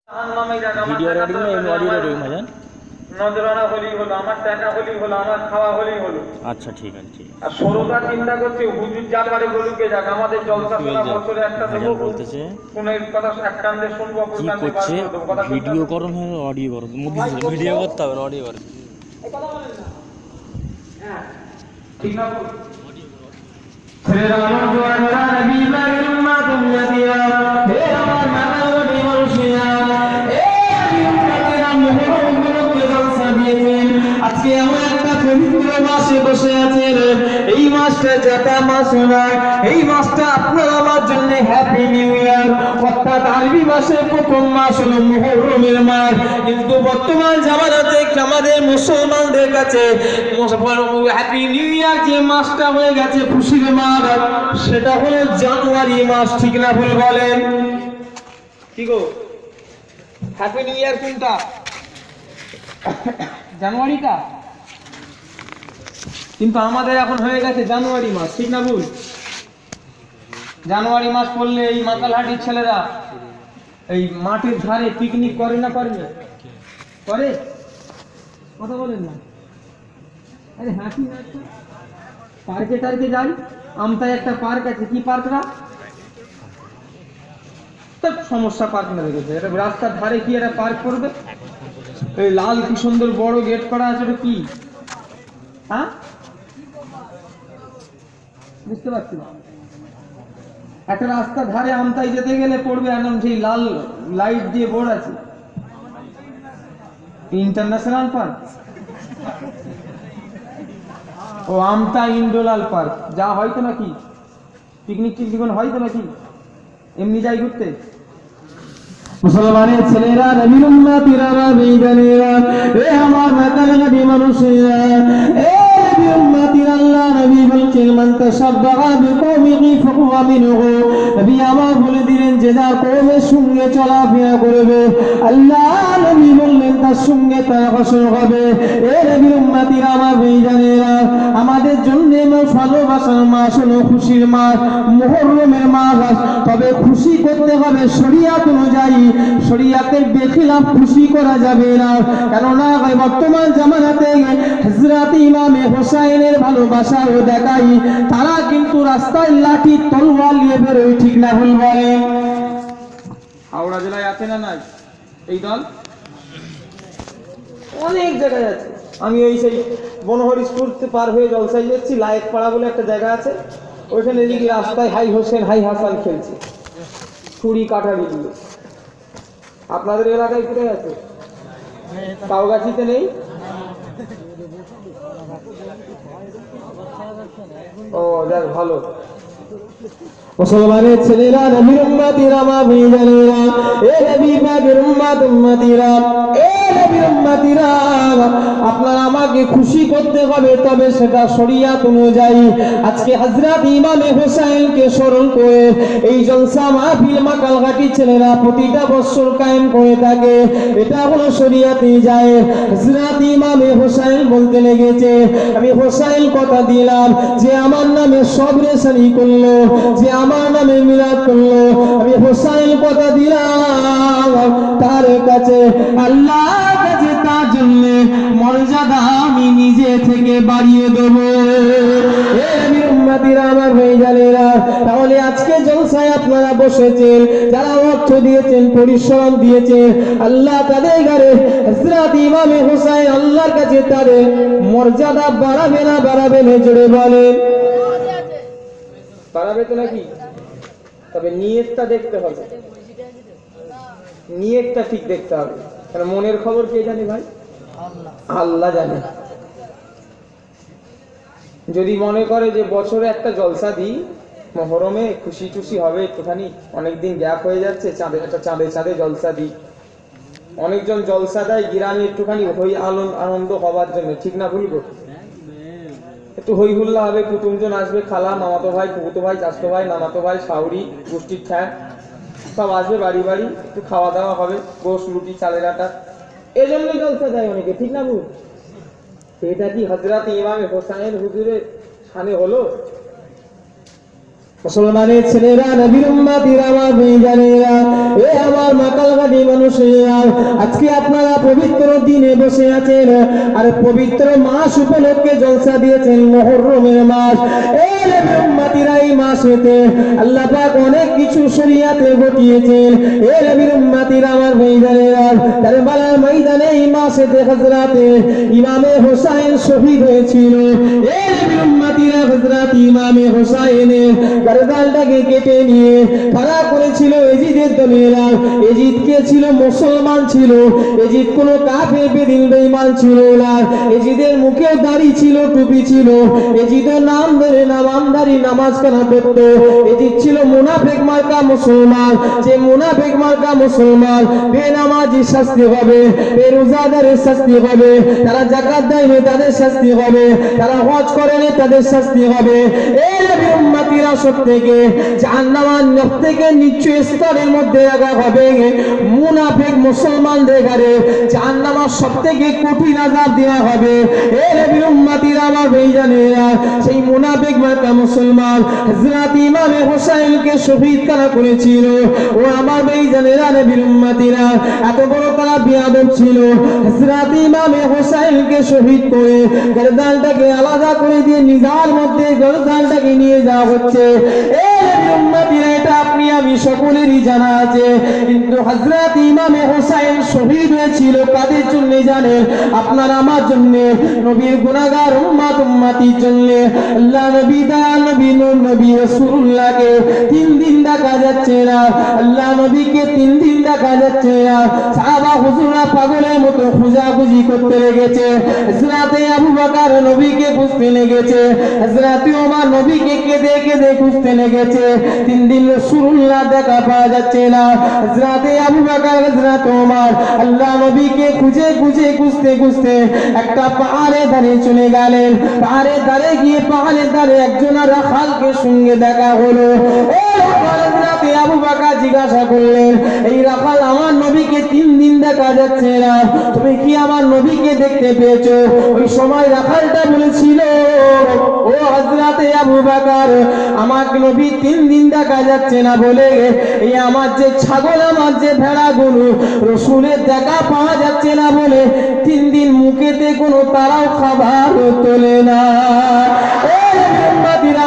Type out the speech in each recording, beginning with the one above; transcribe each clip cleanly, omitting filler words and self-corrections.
Video recording না এমনি audio recording ভাইজান? নজরানা হলেই হলো, আমার টাকা হলেই হলো, আমার খাওয়া হলেই হলো। আচ্ছা ঠিক আছে ঠিক আছে। আর সরকার চিন্তা করছে হুজুর যা পারে বলুকে যাক, আমাদের জলসা শোনা বছরে একটা ভাইজান দেবো, বলতেছে কোনের কথা এক কান্দে শুনবো, অপর কি কান্দে বার করছে, করে দেবো। কথা ভিডিও করুন হ্যাঁ অডিও করুন, ভিডিও করতে হবে না অডিও করুন। ঠিক না? ছেলেরা আমার জোয়ানরা নবী ইব্রাহিম উম্মাত উম্মতিয়া, হে আমার মানবী মানুষিয়া, হে নবী উম্মতিরা, মুহররমগুলোকে জলসা দিয়েছেন। আজকে এমন একটা পবিত্র মাসে বসে আছেন, এই মাসটা যেটা মাস নয়, এই মাসটা আপনার আমার জন্য হ্যাপি নিউ ইয়ার। অর্থাৎ আরবি মাসের প্রথম মাস হলো মুহররমের মাস, কিন্তু বর্তমান জামানাতে আমাদের মুসলমানদের কাছে হ্যাপি নিউ ইয়ার যে মাসটা হয়ে গেছে, খুশির মাস, সেটা হলো জানুয়ারি মাস। ঠিক না ভুল বলেন? কি গো, হ্যাপি নিউ ইয়ার কোনটা? জানুয়ারিটা। কিন্তু আমাদের এখন হয়ে গেছে জানুয়ারি মাস। ঠিক না ভুল? জানুয়ারি মাস পড়লে এই মাতালহাটির ছেলেরা এই মাটির ধারে পিকনিক করে না, করে না? করে? কথা বলেন না। আরে হাসি না, পার্কে টার্কে যাই, আমতায় একটা পার্ক আছে, কি পার্কটা? সমস্যা পার্ক না দেখেছে, এটা রাস্তার ধারে কি একটা পার্ক করবে, এই লাল কি সুন্দর বড় গেট করা আছে, ওটা কি? হ্যাঁ, বুঝতে পারছি না। একটা রাস্তার ধারে আমতায় যেতে গেলে পড়বে একদম সেই লাল লাইট দিয়ে বোর্ড আছে, ইন্টারন্যাশনাল পার্ক। ও আমতা ইন্ডোলাল পার্ক যা হয়তো নাকি পিকনিক টিকনিক হয়তো নাকি এমনি যাই ঘুরতে। মুসলমানের ছেলেরা, নবীর উম্মতিরা, নবীরা, এ আমার মাতালহাটি মানুষেরা, এ নবীর উম্মতিরা, আল্লাহ নবী বলছেন মান তাশাব্বাহা বিকওমিহি ফাহুয়া মিনহু। নবী আমার বলে দিলেন যে যার কওমের সঙ্গে চলাফেরা করবে, আল্লাহ নবী বললেন তার সঙ্গে তার হাসর হবে। এ নবীর উম্মতিরা, আমার ভাইজানেরা, আমাদের জন্য ভালোবাসার মাস হলো খুশির মাস, মুহররমের মাস। তবে খুশি করতে হবে শরিয়াত অনুযায়ী, শরিয়াতের বেখিলাফ খুশি করা যাবে না। কেননা বর্তমান জামানাতে হযরত ইমামে হোসাইনের ভালোবাসাও দেখাই, তারা কিন্তু রাস্তায় লাঠি তলোয়ার নিয়ে বেরোয়। ঠিক না ভুল বলেন? হাওড়া জেলায় আছে না নাই এই দল? অনেক জায়গায় আছে। আমি ওই সেই বনহরিশপুর পার হয়ে জলসাই যাচ্ছি, লায়েক পাড়া বলে একটা জায়গা আছে, ওইখানে দেখি রাস্তায় হাই হোসেন হাই হাসান খেলছে, ছুরি কাঠারি দিয়ে। আপনাদের এলাকায় কোথায় আছে? কাউগাছিতে নেই? ও যাক, ভালো। মুসলমানের ছেলেরা, নবীর উম্মতিরা, মা ভাইজানেরা, এ নবী পাকের উম্মতিরা, এ নবীর উম্মতিরা, আপনারা আমাকে খুশি করতে হবে, তবে সেটা শরিয়াত অনুযায়ী। আজকে হযরত ইমামে হোসেনকে স্মরণ করে এই জলসা মাহফিল মাকালহাটি ছেলেরা প্রতিটা বছর কায়েম করে থাকে, এটা হলো শরিয়াতে যায়। হযরত ইমামে হোসেন বলতে লেগেছে, আমি হোসেন কথা দিলাম যে আমার নামে সবরেশানি করলো, যে আমার নামে মিলাদ করলো, আমি হোসাইন কথা দিলাম তার কাছে, আল্লাহর কাছে তার জন্য মর্যাদা আমি নিজে থেকে বাড়িয়ে দেবো। এ নবীর উম্মতিরা, আমার ভাইজানেরা, তাহলে আজকে জলসায় আপনারা বসেছেন, যারা অর্থ দিয়েছেন, পরিশ্রম দিয়েছেন, আল্লাহ তাদের ঘরে হযরত ইমামে হোসেন আল্লাহর কাছে তাদের মর্যাদা বাড়াবে না বাড়াবে না? জোরে বলেন। বাড়াবে তো নাকি? তবে নিয়তটা দেখতে হবে, নিয়তটা ঠিক দেখতে হবে। কারণ মনের খবর কে জানে ভাই? আল্লাহ জানে। যদি মনে করে যে বছরে একটা জলসা দিই, মহরমে খুশি টুশি হবে একটুখানি, অনেকদিন গ্যাপ হয়ে যাচ্ছে, চাঁদে চাঁদে জলসা দিই। অনেকজন জলসা দেয় গিরামে একটুখানি হই আনন্দ হবার জন্য। ঠিক না ভুল গো? একটু হই হুল্লা হবে, কুটুমজন আসবে, খালা, মামাতো ভাই, ফুফুতো ভাই, চাচতো ভাই, নানাতো ভাই, শাউরি, গোষ্ঠীর ঠ্যাং সব আসবে বাড়ি বাড়ি, একটু খাওয়া দাওয়া হবে, গোশ রুটি চালের আটা, এজন্য জলসা দেয় অনেকে। ঠিক না ভুল? এটা কি হযরত ইমামে হোসেন হুজুরের শানে হলো? মুসলমানের ছেলেরা, নবীর উম্মতিরা, আমার ভাইজানেরা, এ আমার মাকালগাড়ি মানুষেরা, আজকে আপনারা পবিত্র দিনে বসে আছেন আর পবিত্র মাস উপলক্ষে জলসা দিয়েছেন, মুহররমের মাস। এ নবীর উম্মতিরা, এই মাসেতে আল্লাহ পাক অনেক কিছু শরীয়তে ঘটিয়েছেন। এ নবীর উম্মতিরা, আমার ভাইজানেরা, কারবালার ময়দানে এই মাসেতে হযরতে ইমামে হোসেন শহীদ হয়েছিল। এ নবীর উম্মতিরা, হযরত ইমামে হোসেনের গর্দানটাকে কেটে নিয়ে খাড়া করেছিল এজিদের দলেরা। এজিদ কে ছিল? মুসলমান ছিল। এজিদ কোন কাফের বেদিন বেঈমান ছিল না। এজিদের মুখে দাড়ি ছিল, টুপি ছিল। এজিদের নাম ধরে নামানদারি নামাজ কানা পড়ত। এজিদ ছিল মুনাফিক মার্কা মুসলমান। যে মুনাফিক মার্কা মুসলমান, বেনামাজি শাস্তি হবে, বেরোজাদারের শাস্তি হবে, তারা যাকাত দেয়নি তাদের শাস্তি হবে, তারা হজ করেনি তাদের শাস্তি হবে। এই নবীর উম্মতিরা থেকে জাহান্নামের নখ থেকে নিচু স্তরের মধ্যে রাখা হবে মুনাফিক মুসলমানদের ঘরে। জাহান্নামের সবথেকে কঠিন আযাব দেওয়া হবে। এ নবীর উম্মতিরা, আমার ভাইজানেরা, সেই মুনাফিক মার্কা মুসলমান হযরত ইমামে হোসেনকে শহীদ করা করেছিল। ও আমার ভাইজানেরা, নবীর উম্মতিরা, এত বড় তারা বেয়াদব ছিল। হযরত ইমামে হোসেনকে শহীদ করে গর্দানটাকে আলাদা করে দিয়ে নিজার মধ্যে গর্দানটাকে নিয়ে যাওয়া হচ্ছে। এটা আপনি আমি সকলেরই জানা আছে, কিন্তু হযরত ইমামে হোসেন শহীদ হয়েছিল কাদের জন্য জানেন? আপনার আমার জন্য, নবীর গুনাহগার উম্মত উম্মতির জন্য। আল্লাহ নবী দয়াল নবী নূর নবী রাসূলুল্লাহকে 3 দিন দেখা যাচ্ছে না। আল্লাহ নবীকে 3 দিন দেখা যাচ্ছে না। সাহাবা হুজুররা পাগলের মতো খোঁজাখুঁজি করতে লেগেছে। হযরতে আবু বকর নবীকে খুঁজতে লেগেছে। হযরতে ওমর নবীকে কেঁদে কেঁদে খুঁজতে লেগেছে। 3 দিন রাসূলুল্লাহ দেখা পাওয়া যাচ্ছে না। হযরতে আবু বকর, হযরতে ওমর আল্লাহ নবীকে খুঁজে খুঁজে খুঁজতে খুঁজতে একটা পাহাড়ের ধারে চলে গেলেন। পাহাড়ের ধারে গিয়ে পাহাড়ের ধারে একজন রাখালকে সঙ্গে দেখা হলো। হযরতে আবু বকর জিজ্ঞাসা করলেন, এই রাখাল, আমার নবীকে 3 দিন দেখা যাচ্ছে না, তুমি কি আমার নবীকে দেখতে পেয়েছো? ওই সময় রাখালটা বলেছিল, ও হযরতে আবু বকর, আমার নবী 3 দিন দেখা যাচ্ছে না বলে এই আমার যে ছাগল, আমার যে ভেড়াগুলো, রাসূলের দেখা পাওয়া যাচ্ছে না বলে 3 দিন মুখেতে কোনো তারাও খাবার তোলে না।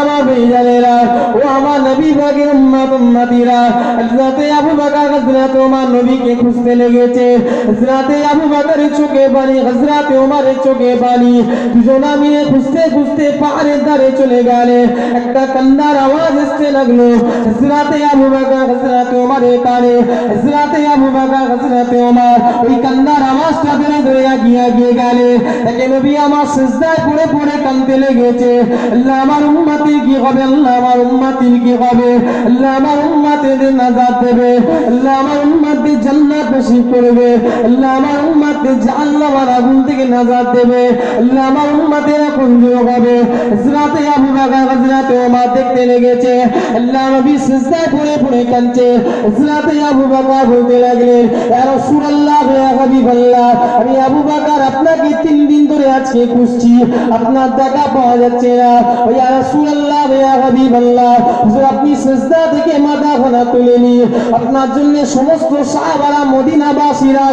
আমার ভাইজানেরা, ও আমার নবী পাকের উম্মত উম্মতিরা, হযরতে আবু বকর হযরত ওমর নবীকে খুঁজতে লেগেছে। হযরতে আবু বকরের চোখে পানি, হযরতে ওমরের চোখে পানি, দুজনা মিলে খুঁজতে খুঁজতে পাহাড়ের ধারে চলে গেলে একটা কান্নার আওয়াজ আসতে লাগলো। হযরতে আবু বকর হযরতে ওমরের কানে, হযরতে আবু বকর হযরতে ওমর ওই কান্নার আওয়াজটা ধরে ধরে এগিয়ে গেলে। তাকে নবী আমার সিজদায় পড়ে পড়ে কাঁদতে লেগেছে। আল্লাহ আমার উম্মতের কি হবে? আল্লাহ আমার উম্মতের কি হবে? আল্লাহ আমার উম্মতের নাজাত দেবে, আল্লাহ আমার উম্মতদের জান্নাত নসিব করবে, আল্লাহ আমার উম্মতদের জাহান্নামের আগুন থেকে নাজাত দেবে, আল্লাহ আমার উম্মতের আপন হবে। হযরতে আবু বকর হযরতে ওমর দেখতে লেগেছে আল্লাহ নবী সিজদায় পড়ে পড়ে কাঁদছে। হযরতে আবু বকর বলতে লাগলেন, ইয়া রাসূলুল্লাহ, ইয়া হাবিবাল্লাহ, আমি আবু বকর আপনাকে 3 দিন ধরে আজকে খুঁজছি, আপনার দেখা পাওয়া যাচ্ছে না। ইয়া রাসূলুল্লাহ, ইয়া হাবিবাল্লাহ, হুজুর আপনি সিজদা থেকে মাথাখানা তুলে নিয়ে আপনার জন্য সমস্ত সাহাবারা মদিনাবাসীরা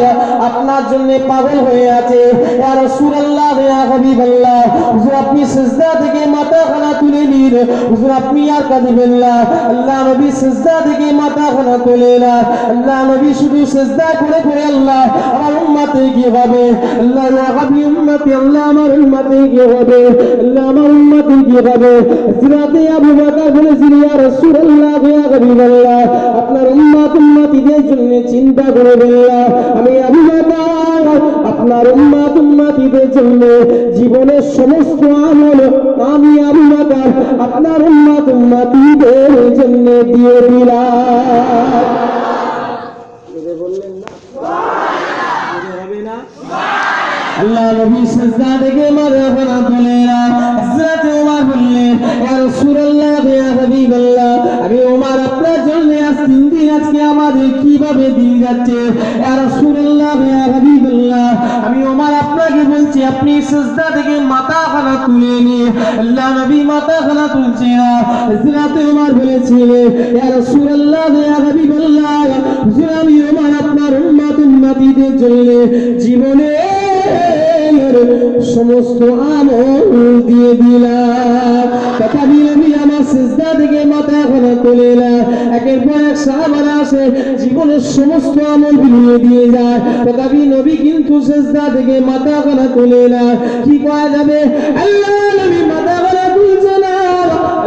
আপনার জন্য পাগল হয়ে আছে। ইয়া রাসূলুল্লাহ, ইয়া হাবিবাল্লাহ, হুজুর আপনি সিজদা থেকে মাথাখানা তুলে নিন, হুজুর আপনি আর কাঁদিবেন না। আল্লাহ নবী সিজদা থেকে মাথাখানা তুলে না। আল্লাহ নবী শুধু সিজদা করে করে, আল্লাহ আমার উম্মতের কি হবে? আল্লাহ ইয়া হাবি উম্মতি, আল্লাহ আমার উম্মতের কি হবে? আল্লাহ আমার উম্মতের কি হবে? হযরতে আবু বকর বলেছিল, ইয়া রাসূলুল্লাহ, ইয়া হাবিবাল্লাহ, আপনার উম্মত উম্মতিদের জন্য চিন্তা করবেন না। আমি আবু বকর আপনার উম্মত উম্মতিদের জন্য জীবনের সমস্ত আমল আমি আবু বকর আপনার উম্মত উম্মতিদের জন্য দিয়ে দিলাম। বললেন না? হবে না? আল্লাহ নবী সিজদা থেকে মাথাখানা তুলে না। হযরত ওমর বললেন, ইয়া রাসূলুল্লাহ, ইয়া হাবিবাল্লাহ, আমি ওমর আপনার জন্য আজ 3 দিন আজকে আমাদের কিভাবে দিন যাচ্ছে। ইয়া রাসূলুল্লাহ, ইয়া হাবিবাল্লাহ, আমি ওমর আপনাকে বলছি আপনি সিজদা থেকে মাথাখানা তুলে নিয়ে। আল্লাহ নবী মাথাখানা তুলছে না। হযরত ওমর বলেছিলেন, ইয়া রাসূলুল্লাহ, ইয়া হাবিবাল্লাহ, হুজুর আমি ওমর আপনার উম্মতিদের জন্য জীবনে সমস্ত আমল দিয়ে দিলাম। তথাপি নবী আমার সিজদা থেকে মাথাখানা তুলে না। একের পর এক সাহাবারা আসে জীবনের সমস্ত আমল বিলিয়ে দিয়ে যায়, তথাপি নবী কিন্তু সিজদা থেকে মাথাখানা তুলে না। কি করা যাবে? আল্লাহ নবী মাথাখানা তুলছে না,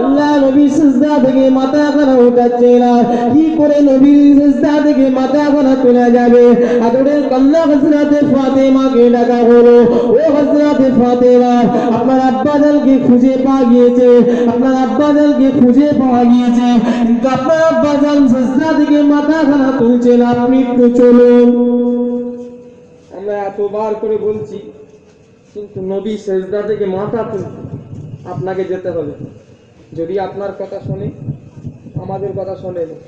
আল্লাহ নবী সিজদা থেকে মাথাখানা উঠাচ্ছে না। কি করে নবী সিজদা থেকে মাথাখানা তোলা যাবে? আদরের কন্যা হযরতে ফাতেমাকে ডাকা হলো, ও হযরতে ফাতেমা, আপনার আব্বাজানকে খুঁজে পাওয়া গিয়েছে, আপনার আব্বাজানকে খুঁজে পাওয়া গিয়েছে, কিন্তু আপনার আব্বাজান সিজদা থেকে মাথাখানা তুলছে না, আপনি একটু চলুন। আমরা এতবার করে বলছি, কিন্তু নবী সিজদা থেকে মাথা তুলছে, আপনাকে যেতে হবে। যদি আপনার কথা শোনে, আমাদের কথা শোনে না।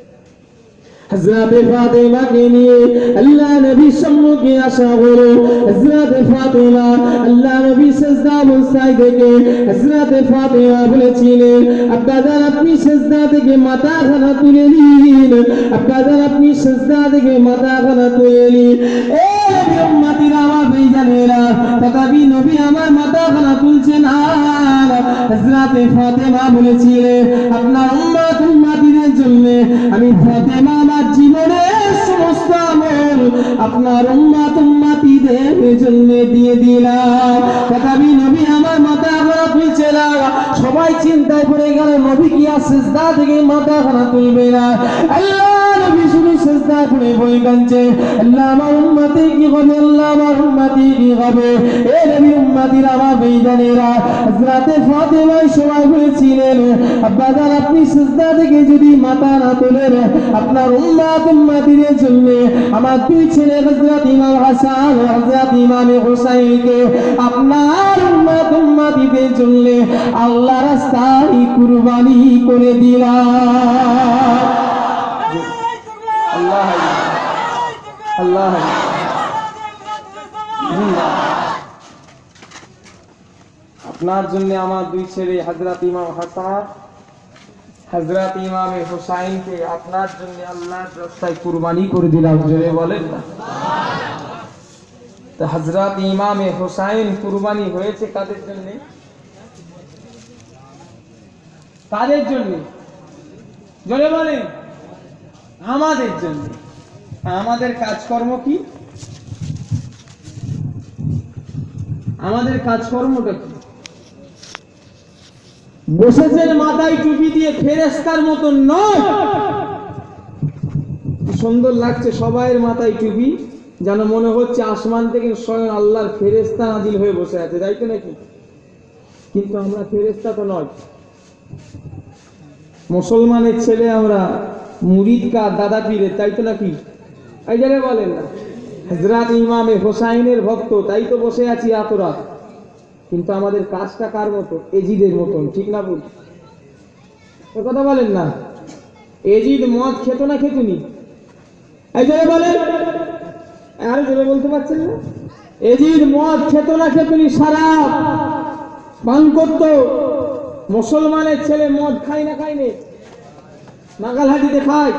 হযরত ফাতেমা কে নিয়ে আল্লাহ নবী সম্মুখে আসা হলো। হযরত ফাতেমা আল্লাহ নবী সিজদা অবস্থায় থেকে হযরত ফাতেমা বলেছিলেন, আব্বাজান আপনি সিজদা থেকে মাথাখানা তুলে নিন, আব্বাজান আপনি সিজদা থেকে মাথাখানা তুলে নিন। এ নবী উম্মতিরা, আমার ভাইজানেরা, তথাপি নবী আমার মাথাখানা তুলছেন না। হযরত ফাতেমা বলেছিলেন, আপনার উম্মতিদের জন্য আমি ফাতেমা আমার জীবনের সমস্ত আমল আপনার উম্মতিদের জন্য দিয়ে দিলাম। তথাপি নবী আমার মাথাখানা তুলছে না। সবাই চিন্তায় পড়ে গেল, নবী কি আর সিজদা থেকে মাথাখানা তুলবে না? আল্লাহ নবী শুধু সিজদা করে বই কাঁদছে, আল্লাহ আমার উম্মতি কি হবে, আল্লাহ আমার উম্মতি কি হবে। এ নবী উম্মতিরা, আমার ভাইজানেরা, হযরত ফাতেমা সবাই বলেছিলেন, আব্বাজান আপনি সিজদা থেকে যদি মাথা না তোলেন, আপনার উম্মতিদের জন্য আমার 2 ছেলে হযরত ইমাম হাসান ও হযরত ইমাম হুসাইনকে আপনার উম্মতিদের জন্য আল্লাহর রাস্তায় কুরবানি করে দিলাম। আল্লাহ আল্লাহ আপনার জন্য আমার 2 ছেলে হযরত ইমাম হাসান, হযরত ইমাম হুসাইনকে আপনার জন্য আল্লাহর রাস্তায় কুরবানি করে দিলাম। জোরে বলেন না। তো হযরত ইমাম হুসাইন কুরবানি হয়েছে কাদের জন্য? কাদের জন্য? জোরে বলেন। আমাদের জন্য। আমাদের কাজকর্ম কি? আমাদের কাজকর্মটা কি? বসেছেন মাথায় টুপি দিয়ে ফেরেশতার মতন নয়। সুন্দর লাগছে সবাইয়ের মাথায় টুপি, যেন মনে হচ্ছে আসমান থেকে স্বয়ং আল্লাহর ফেরেশতা নাজিল হয়ে বসে আছে, তাই তো নাকি? কিন্তু আমরা ফেরেশতা তো নয়। মুসলমানের ছেলে আমরা, মুরিদ কা দাদা পীরের, তাই তো নাকি? এই যারে বলেন না, হযরত ইমামে হোসাইনের ভক্ত, তাই তো বসে আছি এত রাত। কিন্তু আমাদের কাজটা কার মতো? এজিদের মতন, ঠিক না ভুল? কথা বলেন না। এজিদ মদ খেত না খেতুনি? এই যারে বলেন, আর জোরে বলতে পারছেন না? এজিদ মদ খেত না খেতুনি, শরাব পান করত। মুসলমানের ছেলে মদ খায় না খায় নে? নাগালহাটিতে খায়।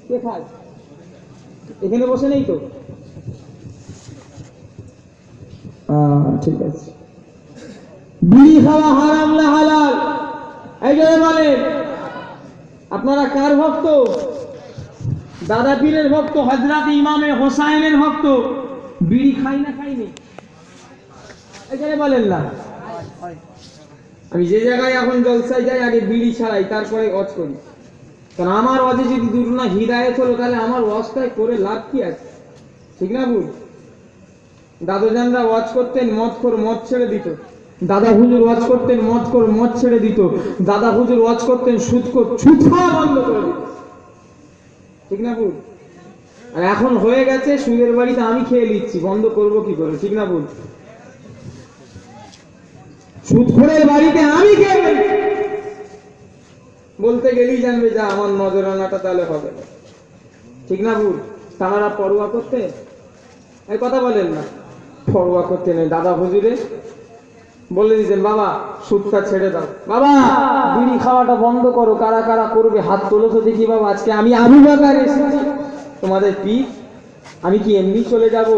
কে খায়? এখানে বসে নেই তো? ঠিক আছে। বিড়ি খাওয়া হারাম না হালাল? এই যে বলেন, আপনারা কার ভক্ত? দাদা পীরের ভক্ত, হযরত ইমামে হোসাইনের ভক্ত। বিড়ি খাই না খাইনি? এই যে বলেন না। আমি যে জায়গায় এখন জলসায় যাই, আগে বিড়ি ছাড়াই, তারপরে ওয়াজ করি। কারণ আমার ওয়াজে যদি দূর না হিদায়াত হলো, তাহলে আমার ওয়াজটাই করে লাভ কি আছে? ঠিক না ভুল? দাদুজানরা ওয়াজ করতেন, মদখোর মদ ছেড়ে দিত। দাদা হুজুর ওয়াজ করতেন, মদখোর মদ ছেড়ে দিত। দাদা হুজুর ওয়াজ করতেন, সুদখোর সুদ খাওয়া বন্ধ করে দিত। ঠিক না ভুল? আর এখন হয়ে গেছে সুদের বাড়িতে আমি খেয়ে নিচ্ছি, বন্ধ করব কি করে? ঠিক না বল? সুদখোরের বাড়িতে আমি খেয়ে নিচ্ছি, বলতে গেলেই জানবে যা আমার নজরানাটা তাহলে হবে না। ঠিক না ভুল? তারা পরোয়া করতে এই কথা বলেন না, পরোয়া করতে নেই। দাদা হুজুরে বলে দিতেন, বাবা সুদটা ছেড়ে দাও, বাবা বিড়ি খাওয়াটা বন্ধ করো। কারা কারা করবে হাত তোলো তো দেখি। বাবা আজকে আমি আবু বকর এসেছি তোমাদের পীর, আমি কি এমনি চলে যাব?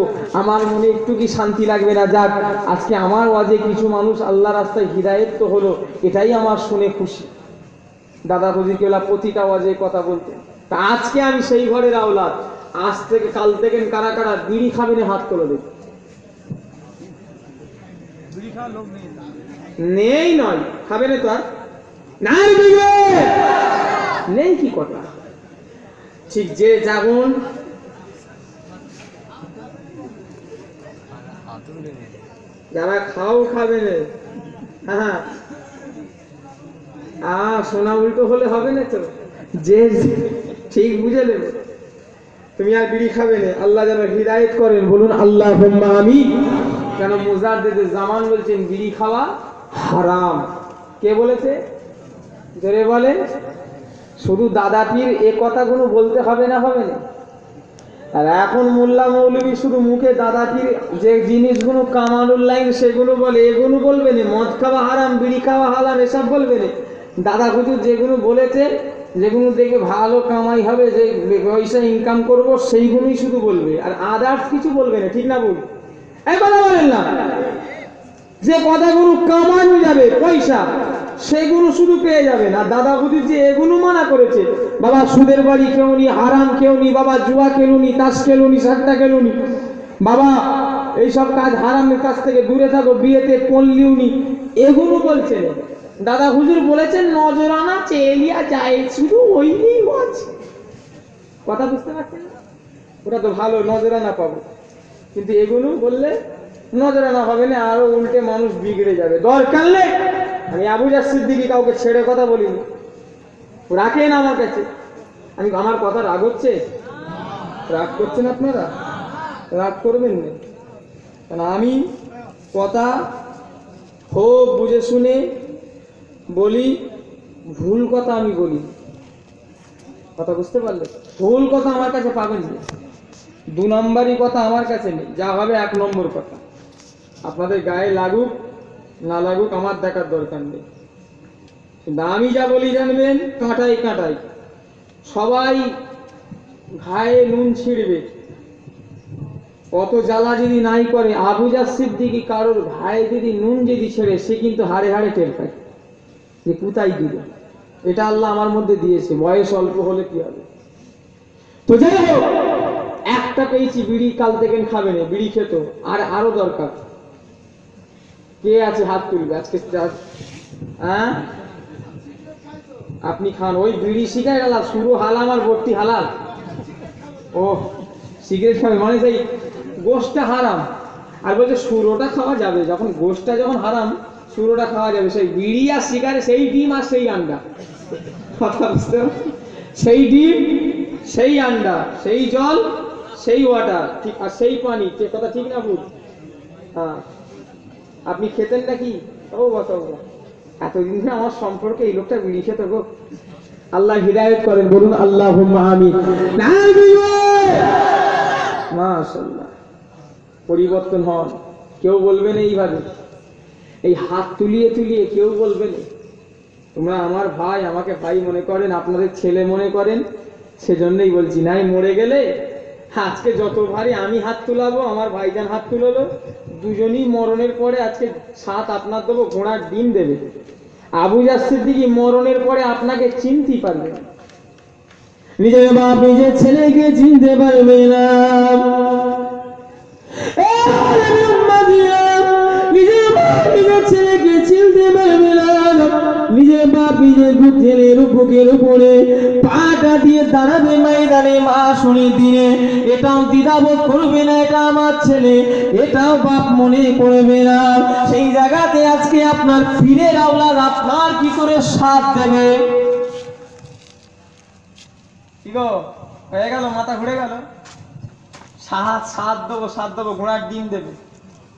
আমার মনে একটু কি শান্তি লাগবে না? যাক আজকে আমার ওয়াজে কিছু মানুষ আল্লাহ রাস্তায় হিদায়েত তো হলো, এটাই আমার শুনে খুশি। দাদা হুজুর কেবলা প্রতিটা ওয়াজে কথা বলতেন। তা আজকে আমি সেই ঘরের আওলাদ। আজ থেকে কাল থেকে কারা কারা বিড়ি খাবেন হাত তোলো দেখি। নেই নয়, খাবে না তো আর নাই নেই কি কথা? ঠিক যে যেমন যারা খাও খাবে না, হ্যাঁ সোনা উল্টো হলে হবে না তো। যে ঠিক বুঝে নেবে, তুমি আর বিড়ি খাবে না। আল্লাহ যেন হিদায়েত করেন, বলুন আল্লাহুম্মা আমিন। কেন মুজাদ্দিদ জামান বলছেন বিড়ি খাওয়া হারাম। কে বলেছে? জোরে বলে। শুধু দাদা পীর এ কথাগুলো বলতে হবে না? হবে না? আর এখন মোল্লা মৌলবী শুধু মুখে দাদা পীর যে জিনিসগুলো কামালুল লাইন সেগুলো বলে, এগুলো বলবে না। মদ খাওয়া হারাম, বিড়ি খাওয়া হারাম এসব বলবে না। দাদা হুজুর যেগুলো বলেছে, যেগুলো দেখে ভালো কামাই হবে, যে পয়সা ইনকাম করব, সেইগুলোই শুধু বলবে, আর আদার্স কিছু বলবে না। ঠিক না বল? এই কথা বলেন না, যে কথাগুলো কামানো যাবে পয়সা সেগুলো শুধু পেয়ে যাবে না। দাদা হুজুর যে এগুলো মানা করেছে, বাবা সুদের বাড়ি কেউ নি, হারাম কেউ নি, বাবা জুয়া খেলুনি, তাস খেলুনি, সাট্টা খেলুনি, বাবা এইসব কাজ হারামের কাছ থেকে দূরে থাকো, বিয়েতে পড়লিও নি, এগুলো বলছেন। দাদা হুজুর বলেছেন নজরানা চেলিয়া যায়, শুধু ওই নিয়েই বলছে। কথা বুঝতে পারছেন? ওটা তো ভালো, নজরানা পাবো, কিন্তু এগুলো বললে নজরানা হবে না, আরো উল্টে মানুষ বিগড়ে যাবে। দরকার নেই। আমি আবু জার সিদ্দিকী কাউকে ছেড়ে কথা বলিনি, রাখেন আমার কাছে। আমি আমার কথা রাগ হচ্ছে? রাগ করছেন আপনারা? রাগ করবেন না, কারণ আমি কথা খুব বুঝে শুনে বলি। ভুল কথা আমি বলি, কথা বুঝতে পারলে? ভুল কথা আমার কাছে পাবেন না। 2 নম্বরই কথা আমার কাছে নেই, যা হবে 1 নম্বর কথা। আপনাদের গায়ে লাগুক না লাগুক আমার দেখার দরকার নেই, কিন্তু আমি যা বলি জানবেন, কাঁটাই কাঁটাই। সবাই ঘায়ে নুন ছিড়বে, কত জ্বালা যদি নাই করে। আবু জার সিদ্দিকী কারোর ঘায়ে যদি নুন যদি ছেড়ে, সে কিন্তু হাড়ে হাড়ে টের পায় যে কোথায় দিল। এটা আল্লাহ আমার মধ্যে দিয়েছে, বয়স অল্প হলে কি হবে। তো যাই হোক, একটা পেয়েছি বিড়ি, কাল থেকে খাবে না, বিড়ি খেত। আর আরো দরকার। কে আছে হাত তুলবে আজকে? হ্যাঁ আপনি খান। ওই বিড়ি শিখায় গেল, শুরু হালাম আর ভর্তি হালাল। ও সিগারেট খাবে মানে সেই গোশটা হারাম, আর বলছে শুরোটা খাওয়া যাবে। যখন গোশটা যখন হারাম, শুরোটা খাওয়া যাবে। সেই বিড়ি আর সিগারেট, সেই ডিম আর সেই আন্ডা। কথা বুঝতে পারছেন? সেই ডিম, সেই আন্ডা, সেই জল, সেই ওয়াটার, ঠিক, আর সেই পানি। কে কথা ঠিক না ভুল? হ্যাঁ, আপনি খেতেন নাকি? ও বাবা, এতদিন ধরে আমার সম্পর্কে এই লোকটা বিড়ি খেত গো। আল্লাহ হিদায়েত করেন, বলুন আল্লাহুম্মা আমিন। মাশাআল্লাহ, পরিবর্তন হন। কেউ বলবে না এইভাবে, এই হাত তুলিয়ে তুলিয়ে কেউ বলবে না তোমরা আমার ভাই, আমাকে ভাই মনে করেন, আপনাদের ছেলে মনে করেন, সেজন্যই বলছি। নাই মরে গেলে আজকে যত ভারী আমি হাত তুলাবো, আমার ভাইজান হাত তুললো, দুজনই মরণের পরে আজকে সাত আপনার দেবো, ঘোড়ার ডিম দেবে। আবু জার সিদ্দিকী মরণের পরে আপনাকে চিনতে পারবে না, নিজের বাপ নিজের ছেলেকে চিনতে পারবে না। নিজের বাপ নিজের ছেলেকে চিনতে পারবে না। নিজের বাপ নিজের ছেলের বুকের উপরে পাটা দিয়ে দাঁড়াবে ময়দানে মাসুরের দিনে, এটাও দ্বিধাবোধ করবে না, এটা আমার ছেলে, এটাও বাপ মনে করবে না। সেই জায়গাতে আজকে আপনার পীরের আওলাদ আপনার কি করে সাথ দেবে? কি গো, হয়ে গেল? মাথা ঘুরে গেল? সাত দেবো, ঘোড়ার ডিম দেবে,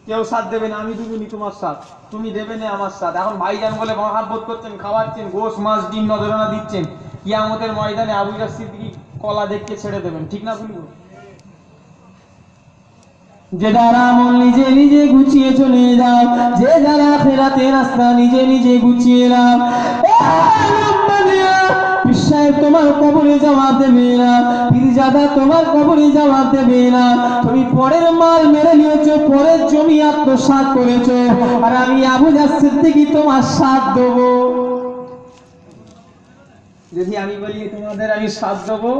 কেউ সাথ দেবে না, আমি দিবিনি তোমার সাথ, তুমি দেবে না আমার সাথ। এখন ভাইজান বলে মহাব্বত করছেন, খাওয়াচ্ছেন, গোশ মাছ ডিম নজরানা দিচ্ছেন, কিয়ামতের ময়দানে আবু বকর সিদ্দিক কলা দেখকে ছেড়ে দেবেন, ঠিক না বলবো? যে যারা আমল নিজে নিজে গুছিয়ে চলে যাও, যে যারা আখিরাতের রাস্তা নিজে নিজে গুছিয়ে নাও, পীর সাহেব তোমার কবরে জবাব দেবে না, পীরজাদা তোমার কবরে জবাব দেবে না। তুমি পরের মাল মেরে নিয়েছো, পরের জমি আত্মসাৎ করেছো, আর আমি আবু বকর সিদ্দিকী তোমার সাথ দেবো। যদি আমি বলি তোমাদের আমি সাথ দেবো,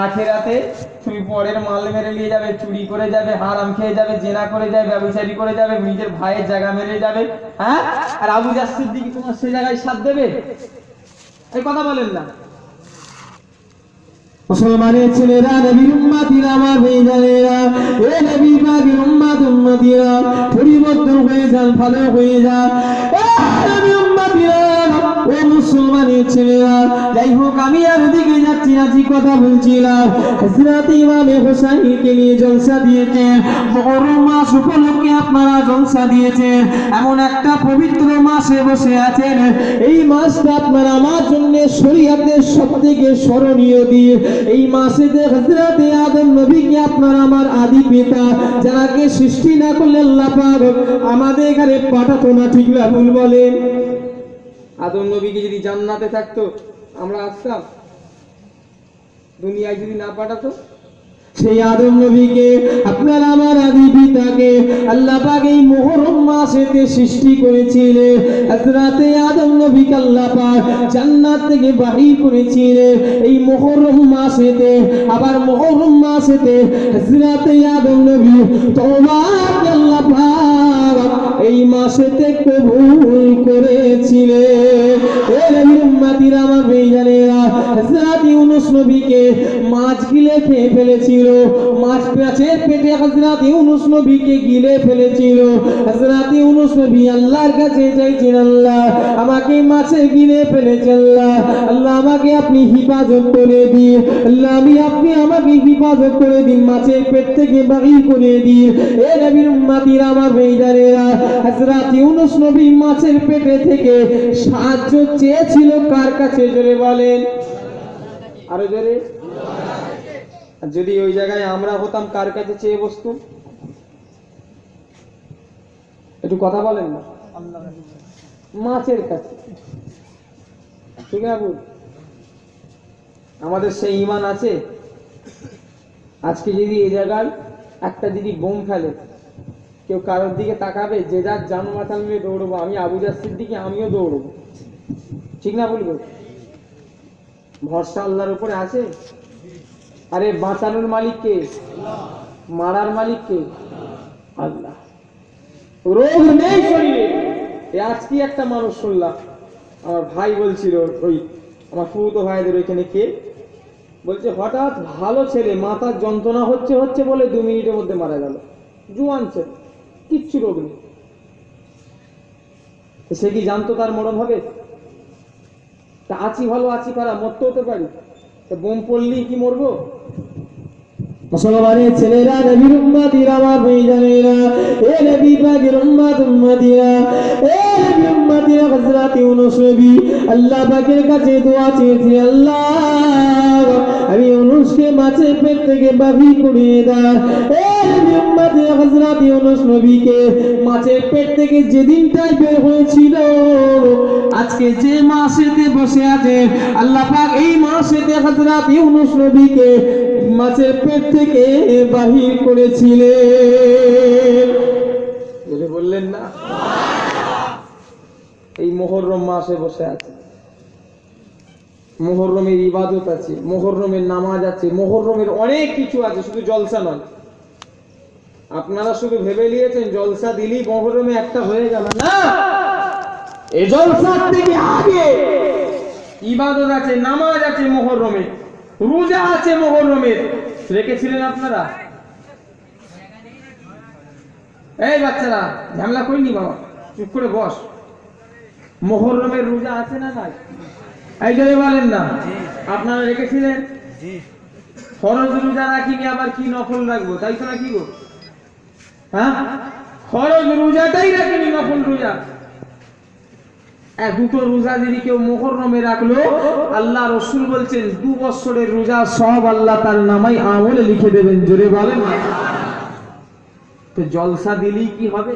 আখিরাতে তুমি পরের মাল মেরে নিয়ে যাবে, চুরি করে যাবে, হারাম খেয়ে যাবে, জেনা করে যাবে, ব্যভিচারী করে যাবে, নিজের ভাইয়ের জায়গা মেরে যাবে, হ্যাঁ, আর আবু বকর সিদ্দিকী তোমার সেই জায়গায় সাথ দেবে? এই কথা বলেন না। মুসলমানের ছেলেরা, নবীর উম্মতিরা, আমার ভাইজানেরা, এ নবী পাকের উম্মতিরা, পরিবর্তন হয়ে যান, ভালো হয়ে যান। ও মুসলমানের ছেলেরা, যাই হোক আমি আর ওদিকে যাচ্ছি না, যে কথা বলছিলাম, হযরত ইমামে হোসেনকে নিয়ে জলসা দিয়েছেন, মুহররম মাস উপলক্ষে আপনারা জলসা দিয়েছেন, এমন একটা পবিত্র মাসে বসে আছেন, এই মাসটা আপনারা আমার জন্য শরীয়তের সবথেকে স্মরণীয় দিন। এই মাসেতে হযরত আদম নবীকে আপনারা আমার আদি পিতা, যারাকে সৃষ্টি না করলে আল্লাহ পাক আমাদের এখানে পাঠাতো না, ঠিক না ভুল বলেন? আদম নবীকে যদি জান্নাতে থাকতো আমরা আসতাম? দুনিয়ায় যদি না পাঠাতো, সেই আদম নবীকে আপনার আমার আদি পিতাকে আল্লাহ পাক এই মুহররম মাসেতে সৃষ্টি করেছিলেন। হযরত আদম নবীকে আল্লাহ পাক জান্নাত থেকে বাহির করেছিলেন এই মুহররম মাসেতে। আবার মুহররম মাসেতে হযরত আদম নবী তওবা আল্লাহ পাক এই মাসেতে কবুল করেছিলেন। এ নবীর উম্মতিরা, আমার ভাইজানেরা, হযরত ইউনূস নবীকে মাছ গিলে খেয়ে ফেলেছিল, মাছ পেঁচের পেটে হযরত ইউনূস নবীকে গিলে ফেলেছিল। হযরত ইউনূস নবী আল্লাহর কাছে চাইছেন, আল্লাহ আমাকে মাছে গিলে ফেলেছে, আল্লাহ আমাকে আপনি হিফাজত করে দিন, আল্লাহ আপনি আমাকে হিফাজত করে দিন, মাছের পেট থেকে বাহির করে দিন। এ নবীর উম্মতিরা, আমার ভাইজানেরা, হযরত ইউনূস নবী মাছের পেটে থেকে সাহায্য চেয়েছিল কার কাছে? জোরে বলেন, আরো জোরে। যদি ওই জায়গায় আমরা হতাম, কার কাছে চেয়ে বসতুম? একটু কথা বলেন না। মাছের কাছে, ঠিক আছে? আমাদের সেই ঈমান আছে? আজকে যদি এই জায়গায় একটা যদি বোম ফেলে, কেউ কারোর দিকে তাকাবে? যে যার জান মাথা নিয়ে দৌড়বো। আমি আবু বকর সিদ্দিকী, আমিও দৌড়বো, ঠিক না বলবো? ভরসা আল্লাহর উপরে আছে। আরে বাঁচানোর মালিক কে? মারার মালিক কে? আল্লাহ। রোগ নেই শরীরে। আজকে একটা মানুষ শুনলাম, আমার ভাই বলছিল, ওই আমার ফুফুতো ভাইদের ওইখানে, কে বলছে হঠাৎ ভালো ছেলে, মাথার যন্ত্রণা হচ্ছে বলে 2 মিনিটের মধ্যে মারা গেল। জুয়ান ছেলে, কিচ্ছু রোগ নেই। সে কি জানতো তার মরণ হবে? তা আছি ভালো, আছি খারাপ, মরতে হতে পারি। বোম পড়লেই কি মরবো? মুসলমানের ছেলেরা, নবীর উম্মতিরা, আমার ভাইজানেরা, এ নবী পাকের উম্মতিরা, এ নবী উম্মতিরা, হযরত ইউনূস নবী আল্লাহ পাকের কাছে দোয়া চেয়েছে, আল্লাহ আমি ইউনূসকে মাছের পেট থেকে বাহির করে দাও। এ নবী উম্মতিরা, হযরত ইউনূস নবীকে মাছের পেট থেকে যেদিনটাই বের হয়েছিল, আজকে যে মাসেতে বসে আছে আল্লাহ পাক এই মাসেতে হযরত ইউনূস নবীকে মাছের পেট থেকে বাহির করেছিলেন। বললেন না? এই মুহররম মাসে বসে আছে, মুহররমের ইবাদত আছে, মুহররমের নামাজ আছে, মুহররমের অনেক কিছু আছে, শুধু জলসা নয়। আপনারা শুধু ভেবে নিয়েছেন জলসা দিলেই মুহররমে একটা হয়ে গেল না। এই জলসার থেকে আগে ইবাদত আছে, নামাজ আছে মুহররমে, রোজা আছে মুহররমের। রেখেছিলেন আপনারা? এই বাচ্চারা ঝামেলা করিনি বাবা, চুপ করে বস। মুহররমের রোজা আছে না নাই? এই জন্য বলেন না, আপনারা রেখেছিলেন? ফরজ রোজা রাখিনি আবার কি নফল রাখবো, তাই তো নাকি গো? হ্যাঁ, ফরজ রোজাটাই রাখিনি, নফল রোজা। দুটো রোজা যদি কেউ মুহররমে রাখলো, আল্লাহ রাসূল বলছেন 2 বছরের রোজা সব আল্লাহ তার নামায় আমলে লিখে দেবেন। জোরে বলেন না। তো জলসা দিলেই কি হবে?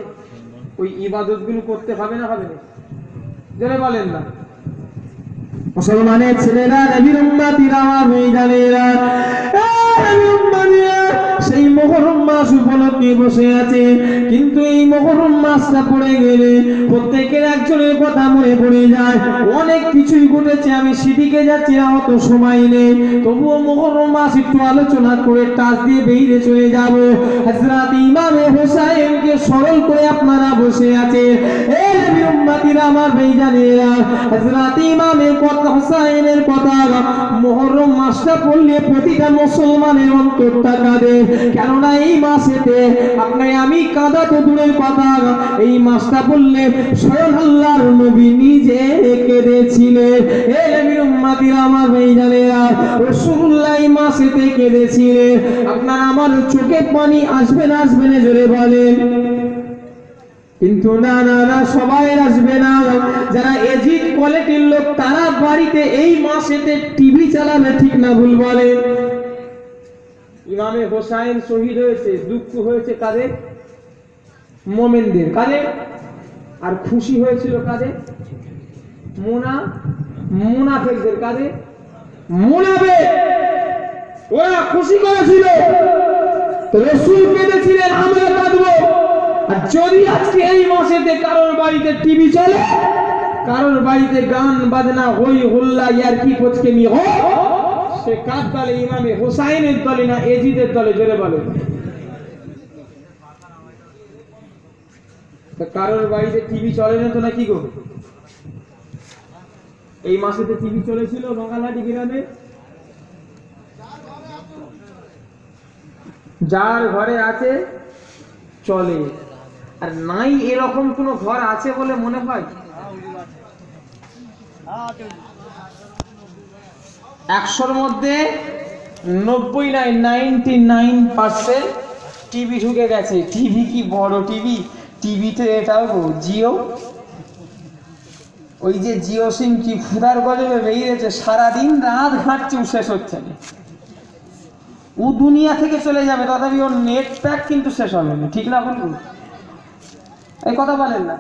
ওই ইবাদতগুলো করতে হবে না, হবে না? জোরে বলেন না। মুসলমানের ছেলেরা, নবীর উম্মতিরা, আমার ভাইজানেরা, নবীর উম্মতিরা সেই মুহররম মাস উপলক্ষে বসে আছে, কিন্তু এই মুহররম মাসটা পড়ে গেলে প্রত্যেকের একজনের কথা মনে পড়ে যায়। অনেক কিছুই ঘটেছে, আমি সেদিকে যাচ্ছি না, অত সময় নেই। তবুও মুহররম মাস একটু আলোচনা করে টাচ দিয়ে বেরিয়ে চলে যাব। হযরত ইমামে হোসাইনকে স্মরণ করে আপনারা বসে আছে, এ নবীর উম্মতিরা, আমার ভাইজানেরা, হযরত ইমামে হোসাইনের কথা মুহররম মাসটা পড়লে প্রতিটা মুসলমানের অন্তরটা কাঁদে। কেননা এই মাসেতে আপনাকে আমি কাঁদা তো দূরের কথা, এই মাসটা বললে স্বয়ং আল্লাহর নবী নিজে কেঁদেছিলেন। হে নবীর উম্মতিরা, আমার ভাইজানেরা, রাসূলুল্লাহ এই মাসেতে কেঁদেছিলেন। আপনার আমার চোখে পানি আসবে না, আসবে না? জোরে বলেন। কিন্তু না না না, সবাই আসবে না। যারা এজিড কোয়ালিটির লোক তারা বাড়িতে এই মাসেতে টিভি চালাবে, ঠিক না ভুল বলেন? ইমামে হোসাইন শহীদ হয়েছে, দুঃখ হয়েছে কাদের? মোমেনদের। কাদের? আর খুশি হয়েছিল কাদের? মুনাফিকদের। কাদের? মুনাফিক। ওরা খুশি করেছিল, রাসূল কেঁদেছিলেন, আমরা কাঁদবো। আর যদি আজকে এই মাসেতে কারোর বাড়িতে টিভি চলে, কারোর বাড়িতে গান বাজনা, হই হুল্লা, ইয়ারকি পচকেমি হয়, সে কার দলে? ইমামে হোসাইনের দলে না এজিদের দলে? জোরে বলে। কারোর বাড়িতে টিভি চলে না তো নাকি গো? এই মাসেতে টিভি চলেছিল বাঙালাটি গ্রামে, যার ঘরে আছে চলে, আর নাই এরকম কোন ঘর আছে বলে মনে হয়? 100-র মধ্যে 90 নাই, 99% টিভি ঢুকে গেছে। টিভি কি বড় টিভি? টিভিতে এটাও জিও, ওই যে জিও সিম কি ফুদার গজবে বেরিয়েছে, সারাদিন রাত ঘাঁটছে, শেষ হচ্ছে না। ও দুনিয়া থেকে চলে যাবে, তথাপি ওর নেট প্যাক কিন্তু শেষ হবে না, ঠিক না বলুন? এই কথা বলেন না।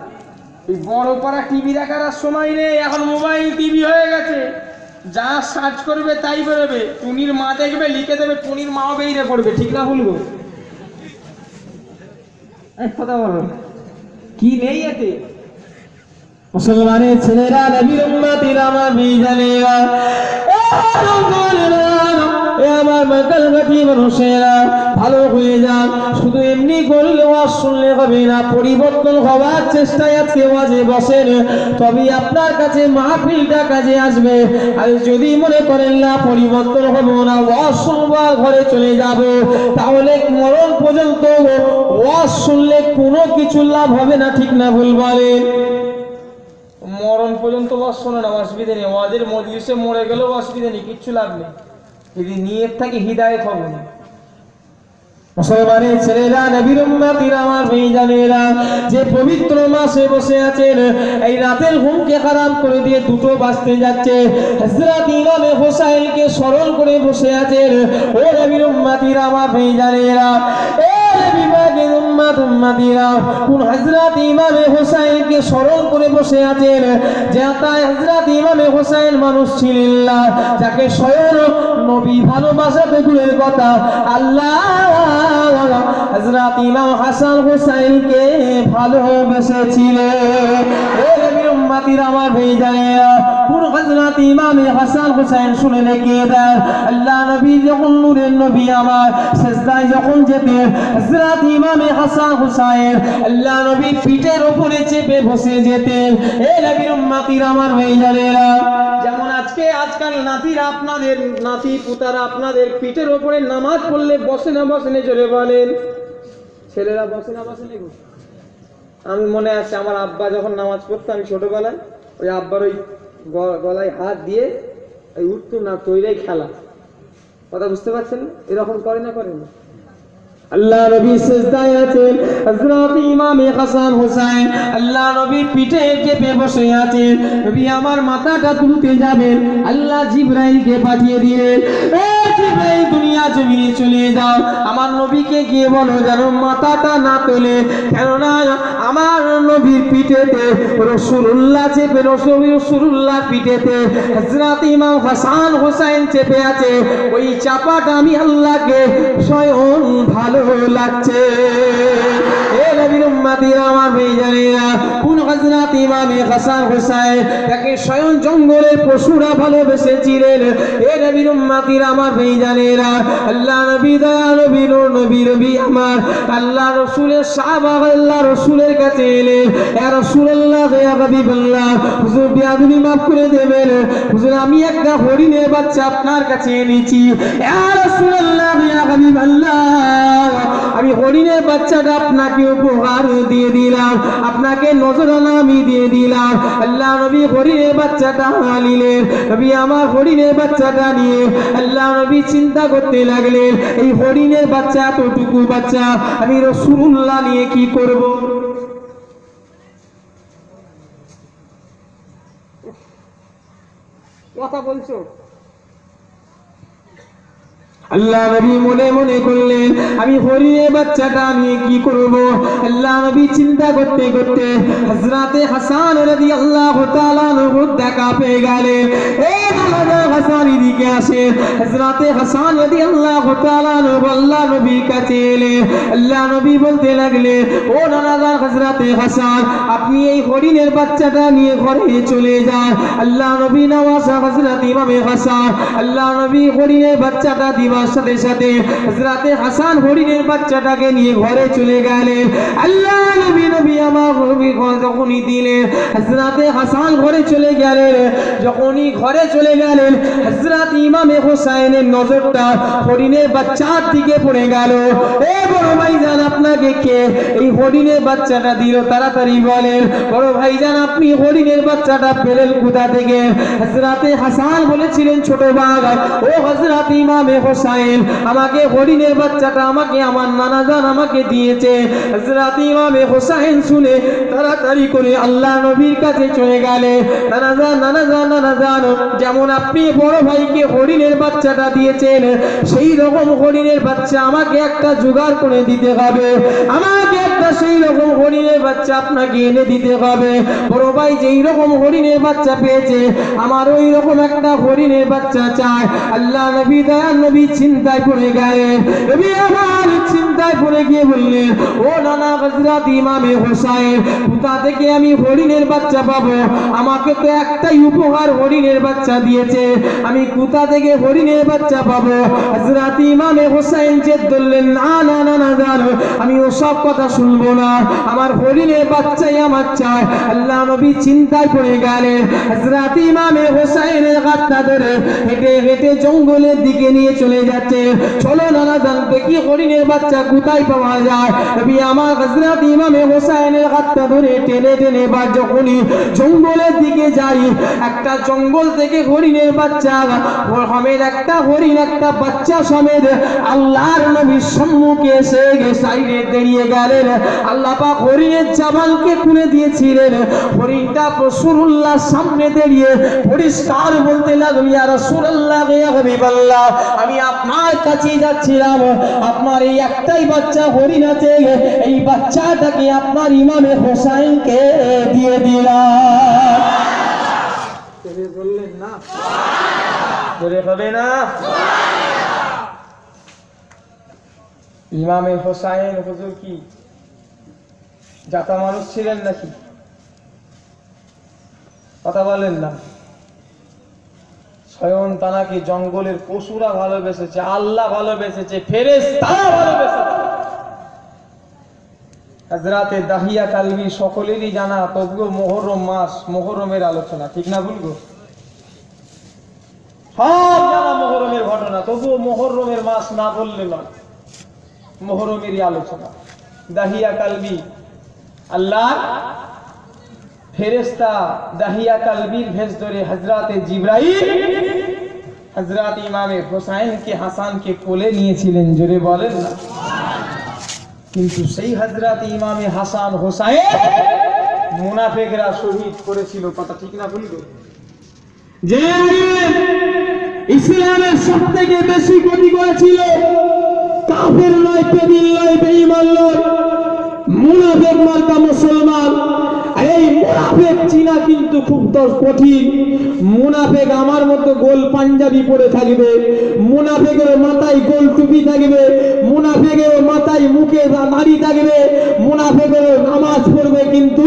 এই বড় পাড়া টিভি দেখার আর সময় নেই, এখন মোবাইল টিভি হয়ে গেছে। যা সার্চ করবে তাই বেরোবে। টুনির মা দেখবে, লিখে দেবে, টুনির মাও বেরিয়ে পড়বে, ঠিক না বলবো? কথা বলো, কি নেই এতে? মুসলমানের ছেলেরা, নবীর উম্মতিরা, আমার ভাইজানেরা, আমার মাকালবাতি মানুষেরা, ভালো হয়ে যান। শুধু এমনি করলে ওয়াজ শুনলে হবে না, পরিবর্তন হওয়ার চেষ্টায় আজকে ওয়াজে বসেন, তবে আপনার কাছে মাহফিলটা কাজে আসবে। আর যদি মনে করেন না পরিবর্তন হবো না, ওয়াজ শুনবো ঘরে চলে যাব, তাহলে মরণ পর্যন্ত ওয়াজ শুনলে কোনো কিছু লাভ হবে না, ঠিক না ভুল বলেন? মরণ পর্যন্ত ওয়াজ শোনো না, অসুবিধা নেই। ওয়াজের মজলিসে মরে গেলেও অসুবিধা নেই, কিচ্ছু লাভ নেই, যদি নিয়ত থাকে হিদায়াত হবে না। মুসলমানের ছেলেরা, নবীর উম্মতিরা, আমার ভাইজানেরা, যে পবিত্র মাসে বসে আছেন, এই রাতের ঘুমকে হারাম করে দিয়ে 2টো বাজতে যাচ্ছে, হযরত ইমামে হোসাইনকে স্মরণ করে বসে আছেন। ও নবীর উম্মতিরা, আমার ভাইজানেরা, কোন হযরত ইমামে হোসাইনকে স্মরণ করে বসে আছেন, যে হযরত ইমামে হোসাইন মানুষ ছিলেন না, যাকে স্বয়ং নবী ভালোবাসাতে দূরের কথা, আল্লাহ হযরত ইমাম হাসান হোসাইনকে ভালোবেসেছিলেন। উম্মতিরা, আমার ভাইজানেরা, কোন হযরত ইমামে হাসান হোসেন শুনে লেগে দেন। আল্লাহ নবী যখন নূরের নবী আমার সিজদায় যখন যেতেন, হযরত ইমামে হাসান হোসেন আল্লাহ নবীর পিঠের উপরে চেপে বসে যেতেন। এই নবীর উম্মতিরা, আমার ভাইজানেরা, যেমন আজকাল নাতিরা, আপনাদের নাতি পুতারা আপনাদের পিঠের উপরে নামাজ পড়লে বসে না, বসে না? জোরে বলেন। ছেলেরা বসে না, বসে না? আমি মনে আছে, আমার আব্বা যখন নামাজ পড়তো, আমি ছোটবেলায় ওই আব্বার ওই গলায় হাত দিয়ে উঠতো না, তৈরাই খেলা। কথা বুঝতে পারছেন? এরকম করে না করে না? আল্লাহ নবী সিজদায় আছেন, হযরত ইমাম হাসান হুসাইন আল্লাহ নবীর পিঠে চেপে বসে আছেন। নবী আমার মাথাটা তুলতে যাবেন, আল্লাহ জিবরাইলকে পাঠিয়ে দিলেন, এ জিবরাইল দুনিয়া জমিনে চলে যাও, আমার নবীকে গিয়ে বলো যেন মাথাটা না তোলে, কেননা আমার নবীর পিঠেতে রাসূলুল্লাহ চেপে, রাসূলুল্লাহ পিঠেতে হযরত ইমাম হাসান হুসাইন চেপে আছে। ওই চাপাটা আমি আল্লাহকে স্বয়ং ভালো লাগছে। এ নবীর উম্মতিরা, আমার ভাইজানেরা, কোন হযরত ইমাম হাসান হুসাইন তাকে স্বয়ং জঙ্গলের পশুরা ভালোবেসেছিলেন। এ নবীর উম্মতিরা, আমার ভাইজানেরা, আল্লাহ নবী দয়া নবী নূর নবী নবী আমার আল্লাহ রাসূলের সাহাবা আল্লাহ রাসূলের কাছে এলেন, ইয়া রাসূলুল্লাহ, ইয়া হাবিবাল্লাহ, হুজুর বিয়াদবি maaf করে দেবেন, হুজুর আমি একটা হরিণের বাচ্চা আপনার কাছে এনেছি। ইয়া রাসূলুল্লাহ, ইয়া হাবিবাল্লাহ, আমি হরিণের বাচ্চাটা আপনাকে উপহার দিয়ে দিলাম, আপনাকে নজরানা আমি দিয়ে দিলাম। আল্লাহ নবী হরিণের বাচ্চাটা নিলেন। নবী আমার হরিণের বাচ্চাটা নিয়ে আল্লাহ নবী চিন্তা করতে লাগলেন, এই হরিণের বাচ্চা, এতটুকু বাচ্চা আমি রাসূলুল্লাহ নিয়ে কি করব? কথা বলছো? আল্লাহ নবী মনে মনে করলেন, আমি হরিণের বাচ্চাটা নিয়ে কি করব? আল্লাহ নবী চিন্তা করতে করতে হযরতে হাসান রাদিয়াল্লাহু তাআলা আনহু দেখা পেয়ে গেলেন। এই দাদা হাসান এদিকে আসে। হযরতে হাসান রাদিয়াল্লাহু তাআলা আনহু আল্লাহ নবীর কাছে এলেন। আল্লাহ নবী বলতে লাগলেন, ও নানাজান হযরতে হাসান, আপনি এই হরিণের বাচ্চাটা নিয়ে ঘরে চলে যান। আল্লাহ নবী নওয়াজা হযরত ইমাম হাসান আল্লাহ নবী হরিণের বাচ্চাটা দিবা সাথে সাথে হযরতে হাসান হরিণের বাচ্চাটাকে নিয়ে ঘরে চলে গেলেন। আল্লাহ নবী আমার নবী যখনই দিলেন, হযরতে হাসান ঘরে চলে গেলেন। যখনই ঘরে চলে গেলেন, হযরত ইমামে হোসেনের নজরটা হরিণের বাচ্চার দিকে পড়ে গেল। এ বড় ভাইজান, আপনাকে কে এই হরিণের বাচ্চাটা দিল? তাড়াতাড়ি বলেন। বড় ভাইজান, আপনি হরিণের বাচ্চাটা পেলেন কোথা থেকে? হযরতে হাসান বলেছিলেন, ছোট ভাই, ও হযরত ইমামে হোসেন, আমাকে হরিণের বাচ্চাটা আমাকে আমার নানাজান আমাকে দিয়েছে। হযরত ইমামে হোসেন শুনে তাড়াতাড়ি করে আল্লাহ নবীর কাছে চলে গেলে, নানাজান নানাজান নানাজান, যেমন আপনি বড় ভাইকে হরিণের বাচ্চাটা দিয়েছেন, সেই রকম হরিণের বাচ্চা আমাকে একটা জোগাড় করে দিতে হবে, আমাকে একটা সেই রকম হরিণের বাচ্চা আপনাকে এনে দিতে হবে। বড় ভাই যেই রকম হরিণের বাচ্চা পেয়েছে, আমার ওই রকম একটা হরিণের বাচ্চা চাই। আল্লাহ নবী দয়াল নবী চিন্তায় পড়ে গেলেন। নবী আমার চিন্তায় পড়ে গিয়ে বললেন, ও নানা হযরত ইমামে হোসেন, কোথা থেকে আমি হরিণের বাচ্চা পাবো? আমাকে তো একটাই উপহার হরিণের বাচ্চা দিয়েছে, আমি কোথা থেকে হরিণের বাচ্চা পাবো? হযরত ইমামে হোসেন জেদ ধরলেন, না না না না জানো, আমি ওসব কথা শুনবো না, আমার হরিণের বাচ্চাই আমার চাই। আল্লাহ নবী চিন্তায় পড়ে গেলেন। হযরত ইমামে হোসেনের হাতটা ধরে হেঁটে হেঁটে জঙ্গলের দিকে নিয়ে চলে যাচ্ছে। চলো নানা জানতে কি হরিণের বাচ্চা কোথায় পাওয়া যায়? নবী আমার হযরত ইমামে হোসেনের হাতটা ধরে টেনে টেনে বা যখনই জঙ্গলের দিকে যাই, একটা জঙ্গল থেকে হরিণের বাচ্চা সমেত একটা হরিণ একটা বাচ্চা সমেত আল্লাহর নবীর সম্মুখে এসে সাইডে দাঁড়িয়ে গেলেন। আল্লাহ পাক হরিণের জবানকে খুলে দিয়েছিলেন। হরিণটা রাসূলুল্লাহর সামনে দাঁড়িয়ে পরিষ্কার বলতে লাগলো, ইয়া রাসূলুল্লাহ, ইয়া হাবিবাল্লাহ, আমি আপনার কাছে যাচ্ছিলাম, আপনার এই একটাই বাচ্চা হরিণ আছে, এই বাচ্চাটাকে আপনার ইমামে হোসেনকে দিয়ে দিলাম। বললেন না করে হবে না? ইমামে হোসেন হুজুর কি জাতা মানুষ ছিলেন নাকি? কথা বলেন না। স্বয়ং তানাকে জঙ্গলের পশুরা ভালোবেসেছে, আল্লাহ ভালোবেসেছে, ফেরেশতারা ভালোবেসেছে। হযরতে দাহিয়া কালবি সকলেরই জানা, তবুও মুহররম মাস, মুহররমের আলোচনা, ঠিক না বলবো? সব জানা মুহররমের ঘটনা, তবুও মুহররমের মাস না বললে না, মুহররমেরই আলোচনা। দাহিয়া কালবি, আল্লাহ ফেরেশতা দাহিয়া কালবির ভেষ ধরে হযরতে জিবরাইল হযরত ইমামে হোসাইনকে হাসানকে কোলে নিয়েছিলেন, জোরে বলেন না। কিন্তু সেই হযরত ইমামে হাসান হোসাইন মুনাফিকরা শহীদ করেছিল, কথা ঠিক না ভুল? যে ইসলামের সবথেকে বেশি ক্ষতি করেছিল কাফের নয়, বেঈমান নয়, বেঈমান নয়, মুনাফিক মার্কা মুসলমান। এই মুনাফিক চিনা কিন্তু খুব কঠিন। মুনাফিক আমার মতো গোল পাঞ্জাবি পরে থাকবে, মুনাফিকের মাথায় গোল টুপি থাকবে, মুনাফিকের মাথায় মুখে দাড়ি থাকবে, মুনাফিকের নামাজ পড়বে, কিন্তু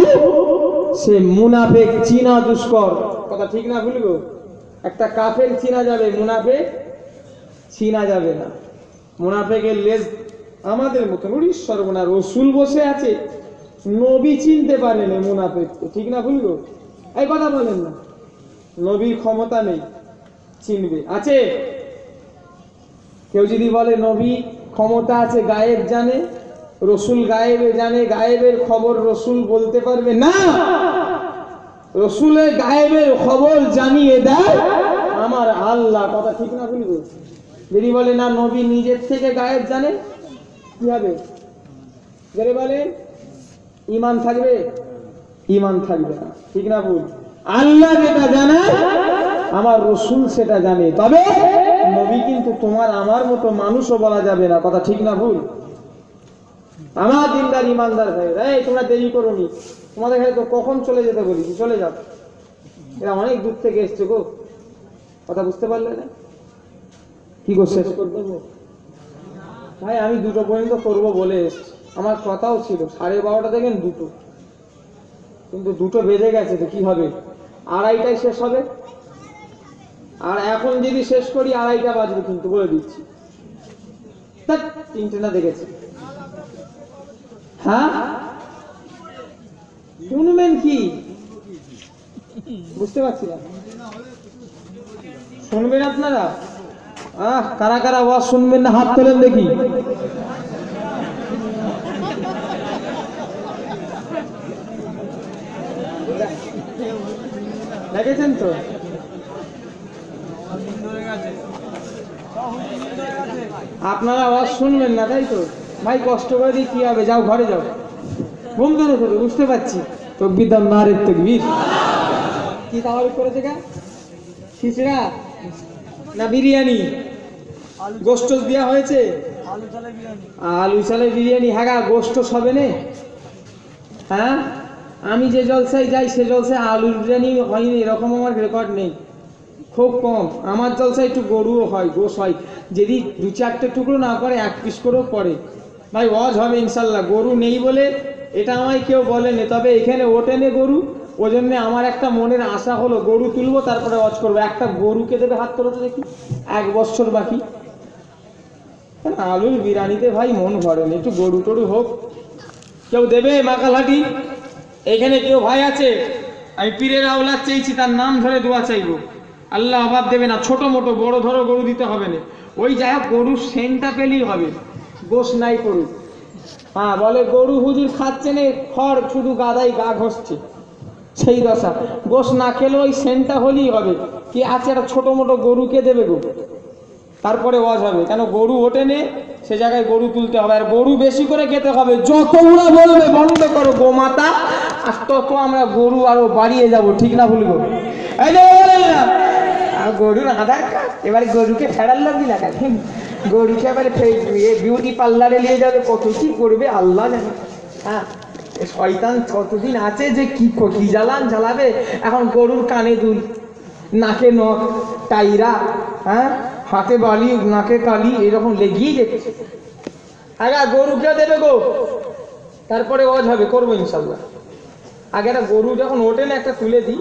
সে মুনাফিক চিনা দুষ্কর, কথা ঠিক না ভুল? একটা কাফের চিনা যাবে, মুনাফিক চিনা যাবে না। মুনাফিকের লেজ আমাদের মতো সর্বনা, রসুল বসে আছে, নবী চিনতে পারে না মুনাফিক, ঠিক না ভুল? এই কথা বলেন না, নবীর ক্ষমতা নেই চিনবে, আছে? কেউ যদি বলে নবী ক্ষমতা আছে, গায়েব জানে, রসুল গায়েবে জানে, গায়েবের খবর রসুল বলতে পারবে না। রসুলের গায়েবের খবর জানিয়ে দেয় আমার আল্লাহ, কথা ঠিক না ভুল? যদি বলে না নবী নিজের থেকে গায়েব জানে, কি হবে? যারা বলে ঈমান থাকবে, ঈমান থাকবে না, ঠিক না ভুল? আল্লাহ যেটা জানে আমার রসুল সেটা জানে, তবে নবী কিন্তু তোমার আমার মতো মানুষও বলা যাবে না, কথা ঠিক না ভুল? আমার দিনদার ইমানদার ভাই, এই তোমরা দেরি করোনি, তোমাদের কাছে তো কখন চলে যেতে বলেছি, চলে যাও, এরা অনেক দূর থেকে এসছে গো, কথা বুঝতে পারলে না? কি করছে ভাই? আমি 2টো পর্যন্ত করবো বলে এসছি, আমার কথাও ছিল 12:30 দেখেন 2টো, কিন্তু 2টো বেজে গেছে, তো কি হবে? 2:30টায় শেষ হবে, আর এখন যদি শেষ করি 2:30টা বাজবে, কিন্তু বলে দিচ্ছি 3টে না দেখেছি। হ্যাঁ শুনবেন কি? বুঝতে পারছি না, শুনবেন আপনারা? কারা কারা ওয়াজ শুনবেন না হাত তোলেন দেখি। দেখেছেন তো? আপনারা আওয়াজ শুনবেন না, তাই তো? ভাই কষ্ট করে দিয়ে কি হবে, যাও ঘরে যাও, ঘুম ধরে করো, বুঝতে পারছি। তকবীর দাও, নারে তাকবীর। কি তাওয়ারি করেছে গা? খিচড়া না বিরিয়ানি? গোশত দেওয়া হয়েছে, আলু চালের বিরিয়ানি। হ্যাঁ গা, গোশত সবে নে। হ্যাঁ আমি যে জলসায় যাই সে জলসায় আলুর বিরিয়ানি হয়নি, এরকম আমার রেকর্ড নেই, খুব কম। আমার জলসায় একটু গরুও হয়, গোশ হয়, যদি 2-4টে টুকরো না করে 1 পিস করেও পড়ে। ভাই ওয়াজ হবে ইনশাল্লাহ, গরু নেই বলে এটা আমায় কেউ বলেনি, তবে এখানে ওঠেনে গরু, ওই জন্য আমার একটা মনের আশা হলো গরু তুলবো, তারপরে ওয়াজ করবো। একটা গরুকে দেবে, হাত তোলো তো দেখি, 1 বছর বাকি। আলুর বিরিয়ানিতে ভাই মন ভরেনি, একটু গরু টরু হোক। কেউ দেবে মাকালহাটি? এখানে কেউ ভাই আছে? আমি পীরের আওলাদ চেয়েছি, তার নাম ধরে দোয়া চাইবো, আল্লাহ অভাব দেবে না। ছোট মোটো বড় ধরো গরু দিতে হবে না, ওই যাই হোক গরুর সেন্টটা পেলেই হবে, গোশ নাই করুক। হ্যাঁ বলে গরু হুজুর খাচ্ছে না, খড় শুধু গাদাই গা ঘষছে, সেই দশা। গোশ না খেলে ওই সেন্টটা হলেই হবে। কি আছে একটা ছোট মোটো গরুকে দেবে গো, তারপরে ওয়াজ হবে। কেন গরু ওঠে নে, সে জায়গায় গরু তুলতে হবে, আর গরু বেশি করে খেতে হবে। যত ওরা বলবে বন্ধ করো গোমাতা, আর তত আমরা গরু আরো বাড়িয়ে যাব, ঠিক না ভুল? গরুর আধার কার্ড, এবারে গরুকে ফেরার লাগবি না, গরুকে এবারে বিউটি পার্লারে নিয়ে যাবে, কত কি করবে আল্লাহ জানে। হ্যাঁ শয়তান কতদিন আছে যে কি জ্বালান জ্বালাবে। এখন গরুর কানে দুল, নাকে নখ, টাইরা, হ্যাঁ হাতে বালি, নাকে কালি, এরকম লেগিয়ে যেতেছে। আগে গরুকে দেবে গো, তারপরে ওয়াজ হবে, করবো ইনশাল্লাহ। আগে একটা গরু যখন ওঠে না, একটা তুলে দিই।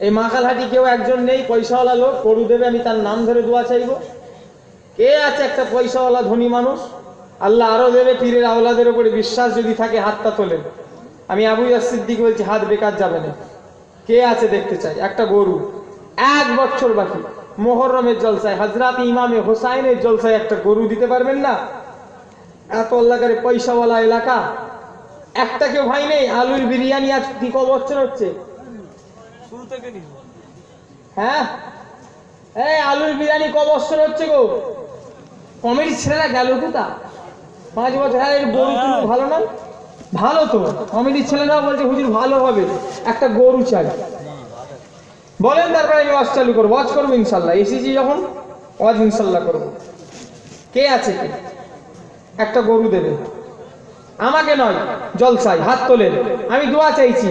এই মাকালহাটি কেউ একজন নেই পয়সাওয়ালা লোক, গরু দেবে, আমি তার নাম ধরে দোয়া চাইবো। কে আছে একটা পয়সাওয়ালা ধনী মানুষ? আল্লাহ আরো দেবে। পীরের আওলাদের উপরে বিশ্বাস যদি থাকে হাতটা তোলেন। আমি আবু ইয়াস সিদ্দিক বলছি, হাত বেকার যাবে না। কে আছে দেখতে চাই? একটা গরু, 1 বছর বাকি, মুহররমের জলসায়, হযরত ইমামে হোসাইনের জলসায় একটা গরু দিতে পারবেন না? এত আল্লাহকারে পয়সাওয়ালা এলাকা, একটা কেউ ভাই নেই। আলুর বিরিয়ানি আজ কি বছর হচ্ছে? হ্যাঁ এই আলুর বিরিয়ানি ক বছর হচ্ছে গো? কমেডি ছেলেরা গেল কোথা? 5 বছর। হ্যাঁ, গরু তুলবো, ভালো না? ভালো তো। কমেডি ছেলেরা বলছে হুজুর ভালো হবে, একটা গরু চাই। বলেন, তারপরে আমি ওয়াজ চালু করবো। ওয়াজ করবো ইনশাল্লাহ, এসেছি যখন ওয়াজ ইনশাল্লাহ করবো। কে আছে কে? একটা গরু দেবে আমাকে, নয় জলসায়। হাত তোলেন, আমি দোয়া চাইছি,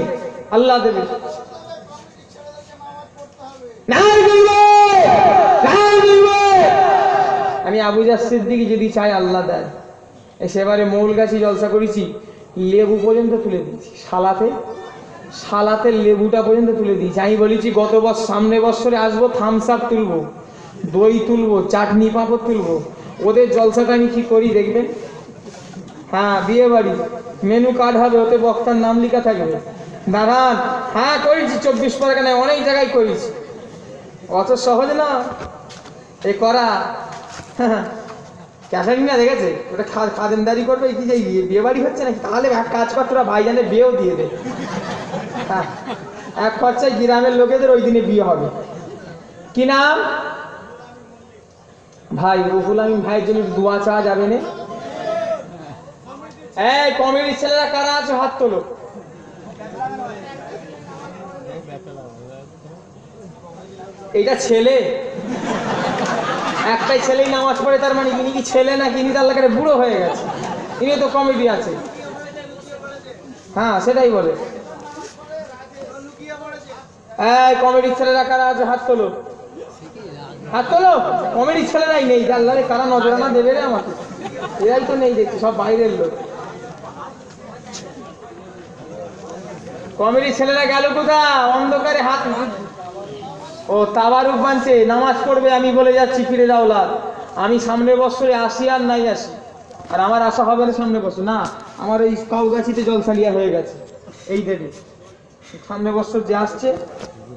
আল্লাহ দেবে। আমি আবু জার সিদ্দিকী যদি চাই আল্লাহ দেয়। সেবারে মৌলগাছি জলসা করেছি, লেবু পর্যন্ত তুলে দিয়েছি। সালাতে লেবুটা পর্যন্ত তুলে দিয়েছি। আমি বলেছি গত সামনে বছরে আসবো, থামস আপ তুলবো, দই তুলবো, চাটনি পাঁপড় তুলবো। ওদের জলসাটা আমি কি করি দেখবেন। হ্যাঁ, বিয়ে বাড়ি মেনু কার্ড হবে, ওতে বক্তার নাম লেখা থাকবে। দাঁড়ান, হ্যাঁ করেছি 24 পরগনায় অনেক জায়গায় করেছি। অত সহজ না এ করা। ক্যাসারিং না দেখেছে, ওটা খাদেমদারি করবে কি, যাই বিয়ে বাড়ি হচ্ছে নাকি? তাহলে এক কাজ কর, তোরা ভাইজানে বিয়েও দিয়ে দে। হ্যাঁ, এক খরচায় গ্রামের লোকেদের ওই দিনে বিয়ে হবে। কি নাম? ভাই রুহুল আমিন ভাইয়ের জন্য দোয়া চাওয়া যাবে না? এই কমেডি ছেলেরা কারা আছে হাত তোলো। এইটা ছেলে, একটাই ছেলেই নামাজ পড়ে, তার মানে ইনি কি ছেলে নাকি ইনি তার লাগে বুড়ো হয়ে গেছে? ইনি তো কমেডি আছে। হ্যাঁ, সেটাই বলে। এই কমেডি ছেলেরা কারা আছে হাত তোলো, হাত তোলো। কমেডি ছেলেরাই নেই, আল্লাহরে কারা নজরানা দেবে রে আমাকে? এরাই তো নেই দেখছি, সব বাইরের লোক। কমেডি ছেলেরা গেল কোথা? অন্ধকারে হাত। ও তাবারুক বানছে, নামাজ পড়বে। আমি বলে যাচ্ছি ফিরে যাও লাল, আমি সামনের বছরে আসি আর নাই আসি। আর আমার আশা হবে না সামনের বছর, না আমার এই কাউগাছিতে জলসালিয়া হয়ে গেছে। এই দেবে সামনের বছর যে আসছে,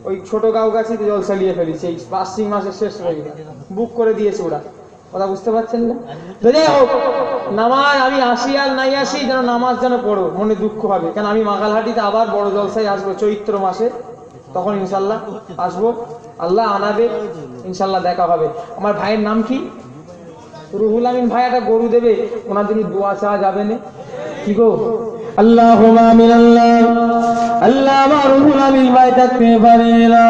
ওই ছোট কাউগাছিতে জলসালিয়া ফেলেছে। এই পাঁচিং মাসের শেষ হয়ে গেছে, বুক করে দিয়েছে ওরা। কথা বুঝতে পারছেন না? নামাজ আমি আসি আর নাই আসি, যেন নামাজ যেন পড়ো, মনে দুঃখ হবে। কেন আমি মাগালহাটিতে আবার বড় জলসায় আসবো চৈত্র মাসে, তখন ইনশাল্লাহ আসবো, আল্লাহ আনাবে, ইনশাল্লাহ দেখা হবে। আমার ভাইয়ের নাম কি? রুহুল আমিন ভাই একটা গরু দেবে, ওনার জন্য দোয়া চাওয়া যাবে না? কি গো? আল্লাহুম্মা আমিন। আল্লাহ আমার রুহুল আমিন ভাই থাকতে পারে না।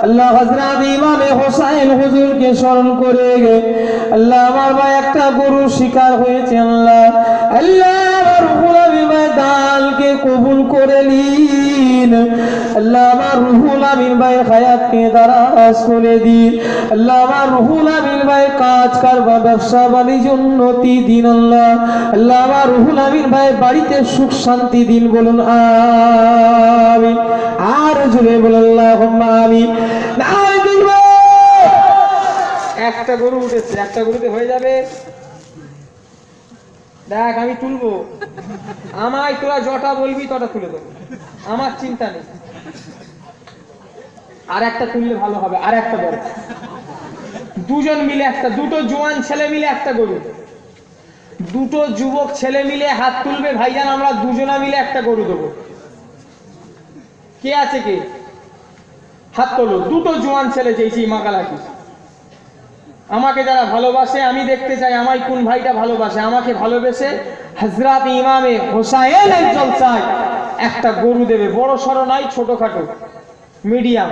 আল্লাহ হযরত ইমামে হোসেন হুজুরকে স্মরণ করে আল্লাহ আমার ভাই একটা গরু শিকার হয়েছে। আল্লাহ আমার রুহুল আমিন ভাই দানকে কবুল করে নিন। আল্লাহ আমার রুহুল আমিন ভাই হায়াতকে দারাজ করে দিন। আল্লাহ আমার রুহুল আমিন ভাই কাজ কারবার ব্যবসা বাণিজ্য উন্নতি দিন। আল্লাহ আমার রুহুল আমিন ভাই বাড়িতে সুখ শান্তি দিন। বলুন আমিন। আর জুড়ে বলুন আল্লাহুম্মা আমিন। একটা গরু উঠেছে, একটা গরুতে হয়ে যাবে। দেখ আমি তুলবো, আমায় তোরা যটা বলবি তটা তুলে দেবো, আমার চিন্তা নেই। আর একটা তুললে ভালো হবে, আর একটা বড়। দুজন মিলে একটা, দুটো জোয়ান ছেলে মিলে একটা গরু, দুটো যুবক ছেলে মিলে হাত তুলবে, ভাইজান আমরা দুজনা মিলে একটা গরু দেবো। কে আছে কে? হাত তোলো। দুটো জোয়ান ছেলে চেয়েছি মাকালাকি। আমাকে যারা ভালোবাসে, আমি দেখতে চাই আমায় কোন ভাইটা ভালোবাসে। আমাকে ভালোবেসে হযরত ইমামে হোসেনের জলসায় একটা গরু দেবে। বড় সড়ো নাই, ছোটখাটো মিডিয়াম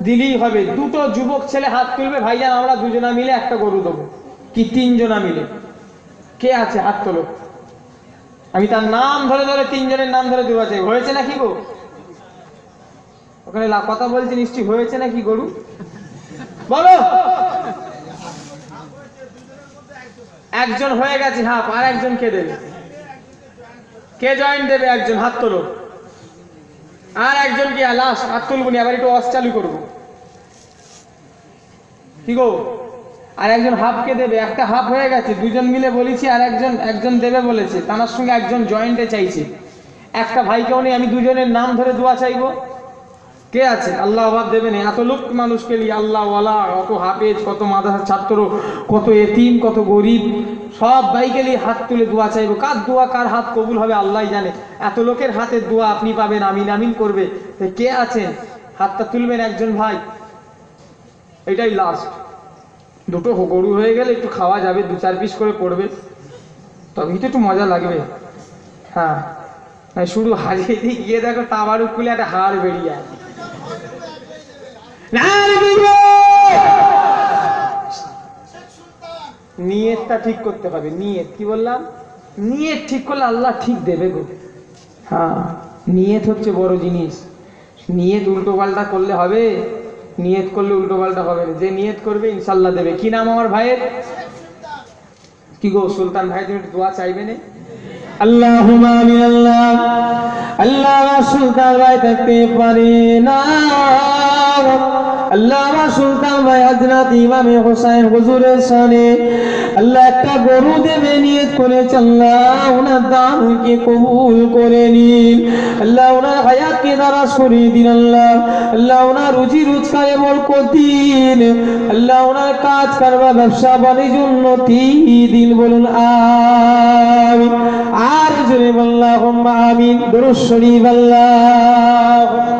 দিলেই হবে। দুটো যুবক ছেলে হাত তুলবে, ভাইজান আমরা দুজনা মিলে একটা গরু দেবো। কি তিনজনা মিলে? কে আছে হাত তোলো। আমি তার নাম ধরে ধরে তিনজনের নাম ধরে দেওয়া চাই। হয়েছে নাকি গো? ওখানে কথা বলছি, নিশ্চয়ই হয়েছে নাকি গরু? বলো। একজন হয়ে গেছে হাফ, আর একজন কে দেবে? কে জয়েন্ট দেবে? একজন হাত তোলো। আর একজন কি লাস্ট? হাত তুলবো নি, আবার একটু ওয়াজ চালু করবো। কি গো? আর একজন হাফ কে দেবে? একটা হাফ হয়ে গেছে, দুজন মিলে বলেছি, আর একজন দেবে বলেছে, তার সঙ্গে একজন জয়েন্টে চাইছে। একটা ভাইকেও নেই, আমি দুজনের নাম ধরে দোয়া চাইবো। কে আছে? আল্লাহ অভাব দেবেন। এত লোক মানুষকে নিয়ে আল্লাহ ওয়ালা, কত হাফেজ, কত মাদ্রাসার ছাত্র, কত এতিম, কত গরিব, সব ভাইকে নিয়ে হাত তুলে দোয়া চাইবো। কার দোয়া কার হাত কবুল হবে আল্লাহ জানে। এত লোকের হাতের দোয়া আপনি পাবেন, আমিন আমিন করবে। কে আছেন? হাতটা তুলবেন একজন ভাই। এটাই লাস্ট। দুটো গরু হয়ে গেলে একটু খাওয়া যাবে, 2-4 পিস করে পড়বে, তবেই তো একটু মজা লাগবে। হ্যাঁ, শুধু হারিয়ে দিয়ে গিয়ে দেখো টাবার খুলে একটা হাড় বেরিয়ে আসে। নিয়তটা ঠিক করতে হবে। নিয়ত কি বললাম? নিয়ত ঠিক করলে আল্লাহ ঠিক দেবে গো। হ্যাঁ, নিয়ত হচ্ছে বড় জিনিস। নিয়ত উল্টো পাল্টা করলে হবে? নিয়ত করলে উল্টো পাল্টা হবে না। যে নিয়ত করবে ইনশাল্লাহ দেবে। কি নাম আমার ভাইয়ের? কি গো সুলতান ভাই, তুমি দোয়া চাইবে না? আল্লাহুম্মা আমিন। আল্লাহ আল্লাহ সুলতান ভাই থাকতে পারে না। আল্লাহ আমার সুলতান ভাই হযরত ইমামে হোসেন হুজুরের শানে আল্লাহ একটা গরু দেবে নিয়ত করেছে। আল্লাহ ওনার দানকে কবুল করে নিন। আল্লাহ ওনার হায়াতকে দারাজ করে দিন। আল্লাহ আল্লাহ ওনার রুজি রোজগারে বরকত দিন। আল্লাহ ওনার কাজ কারবার ব্যবসা বাণিজ্য উন্নতি দিন। বলুন আমিন। আর জোরে আল্লাহুম্মা আমিন। দুরূদ শরীফ। আল্লাহুম্মা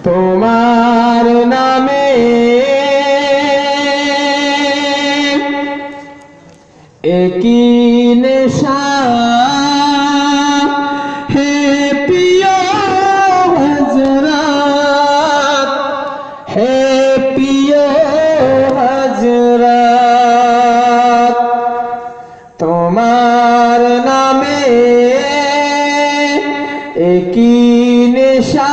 তোমার নামে একই নেশা হে প্রিয় হযরত, হে প্রিয় হযরত। তোমার নামে একই নেশা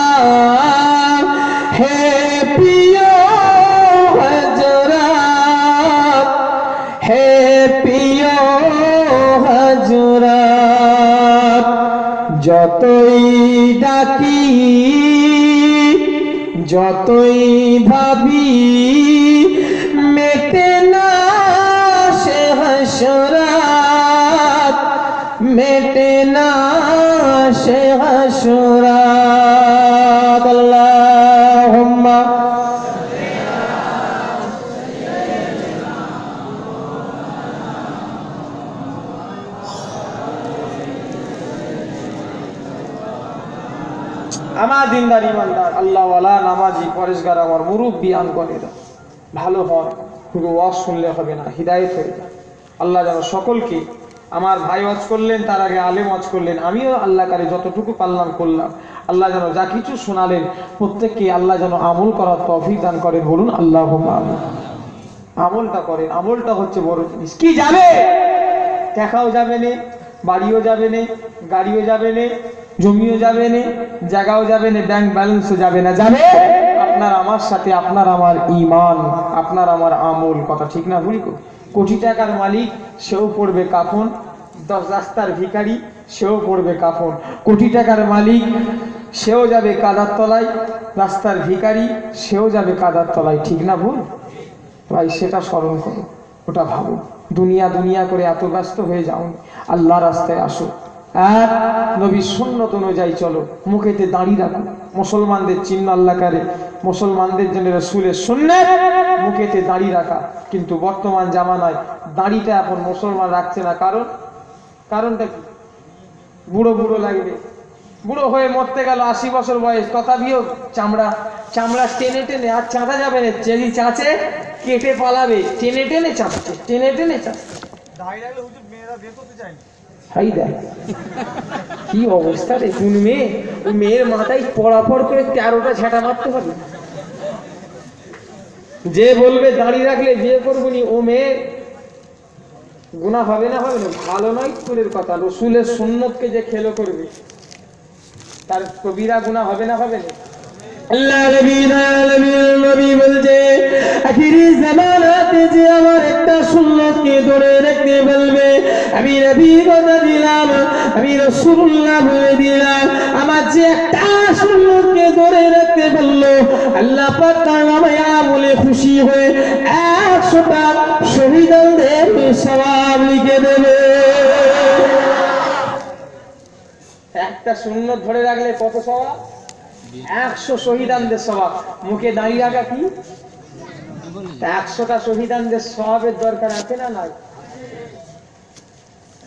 হে প্রিয় হযরত, হে প্রিয় হযরত। যতই ডাকি যতই ভাবি মেটে না সে হাসরাত, মেটে না সে হাসরাত। আল্লাহুম্মা আমার দিনদার ইমানদার আল্লাহওয়ালা নামাজি পরেশগার আমার মুরব্বী আনগণেরা ভালো হন। শুধু ওয়াজ শুনলে হবে না, হিদায়েত হয়ে যায়। আল্লাহ যেন সকলকে, আমার ভাই ওয়াজ করলেন, তার আগে আলেম ওয়াজ করলেন, আমিও আল্লাহ কারে যতটুকু পারলাম করলাম। আল্লাহ যেন যা কিছু শোনালেন প্রত্যেককে আল্লাহ যেন আমল করার তৌফিক দান করেন। বলুন আল্লাহুম্মা আমিন। আমলটা করেন, আমলটা হচ্ছে বড় জিনিস। কি যাবে? দেখাও যাবে না, বাড়িও যাবে না, গাড়িও যাবে না, জমিও যাবে না, জায়গাও যাবে না, ব্যাংক ব্যালেন্সও যাবে না। যাবে আপনার আমার সাথে আপনার আমার ঈমান, আপনার আমার আমল। কথা ঠিক না ভুল? কোটি টাকার মালিক সেও পড়বে কাফন, 10 রাস্তার ভিখারি সেও পড়বে কাফন। কোটি টাকার মালিক সেও যাবে কাদার তলায়, রাস্তার ভিখারি সেও যাবে কাদার তলায়। ঠিক না ভুল ভাই? সেটা স্মরণ করো, ওটা ভাবো। দুনিয়া দুনিয়া করে এত ব্যস্ত হয়ে যাও, আল্লাহ রাস্তায় আসো। আর নবীর সুন্নত অনুযায়ী চলো, মুখেতে দাঁড়িয়ে রাখো। মুসলমানদের চিহ্ন আল্লাহ কারে, মুসলমানদের জন্য রাসূলের সুন্নাত মুখেতে দাঁড়িয়ে রাখা। কিন্তু বর্তমান জামানায় দাঁড়িটা এখন মুসলমান রাখছে না। কারণটা কি? বুড়ো বুড়ো লাগবে, বুড়ো হয়ে মরতে গেল 80 বছর বয়স, তথাপিও চামড়া টেনে টেনে আর চাঁদা যাবে না। যদি চাঁচে কেটে পালাবে, টেনে টেনে চাঁচছে, টেনে টেনে চাঁচছে। কি অবস্থা রে! কোন মেয়ে? ওই মেয়ের মাথায় পড়াপড় করে 13টা ঝাঁটা মারতে হবে। যে বলবে দাঁড়িয়ে রাখলে বিয়ে করবো নি, ও মেয়ে গুনাহ হবে না? হবে না? ভালো নয় স্কুলের কথা। রসুলের সুন্নতকে যে খেলো করবে তার কবিরা গুনাহ হবে না? হবে না? আল্লাহ নবী বলছে আখিরি জামানাতে যে আমার একটা সুন্নতকে ধরে রাখতে বলবে, আমি নবী কথা দিলাম, আমি রাসূলুল্লাহ বলে দিলাম, আমার যে একটা সুন্নতকে ধরে রাখতে বললো, আল্লাহ পাক তার নামে আমলে খুশি হয়ে 100টা শহীদদের সওয়াব লিখে দেবে। একটা সুন্নত ধরে রাখলে কত সওয়াব? 100 শহীদানদের সওয়াব। মুখে দাঁড়িয়ে রাখা কি? 100টা শহীদানদের সওয়াবের দরকার আছে না নাই?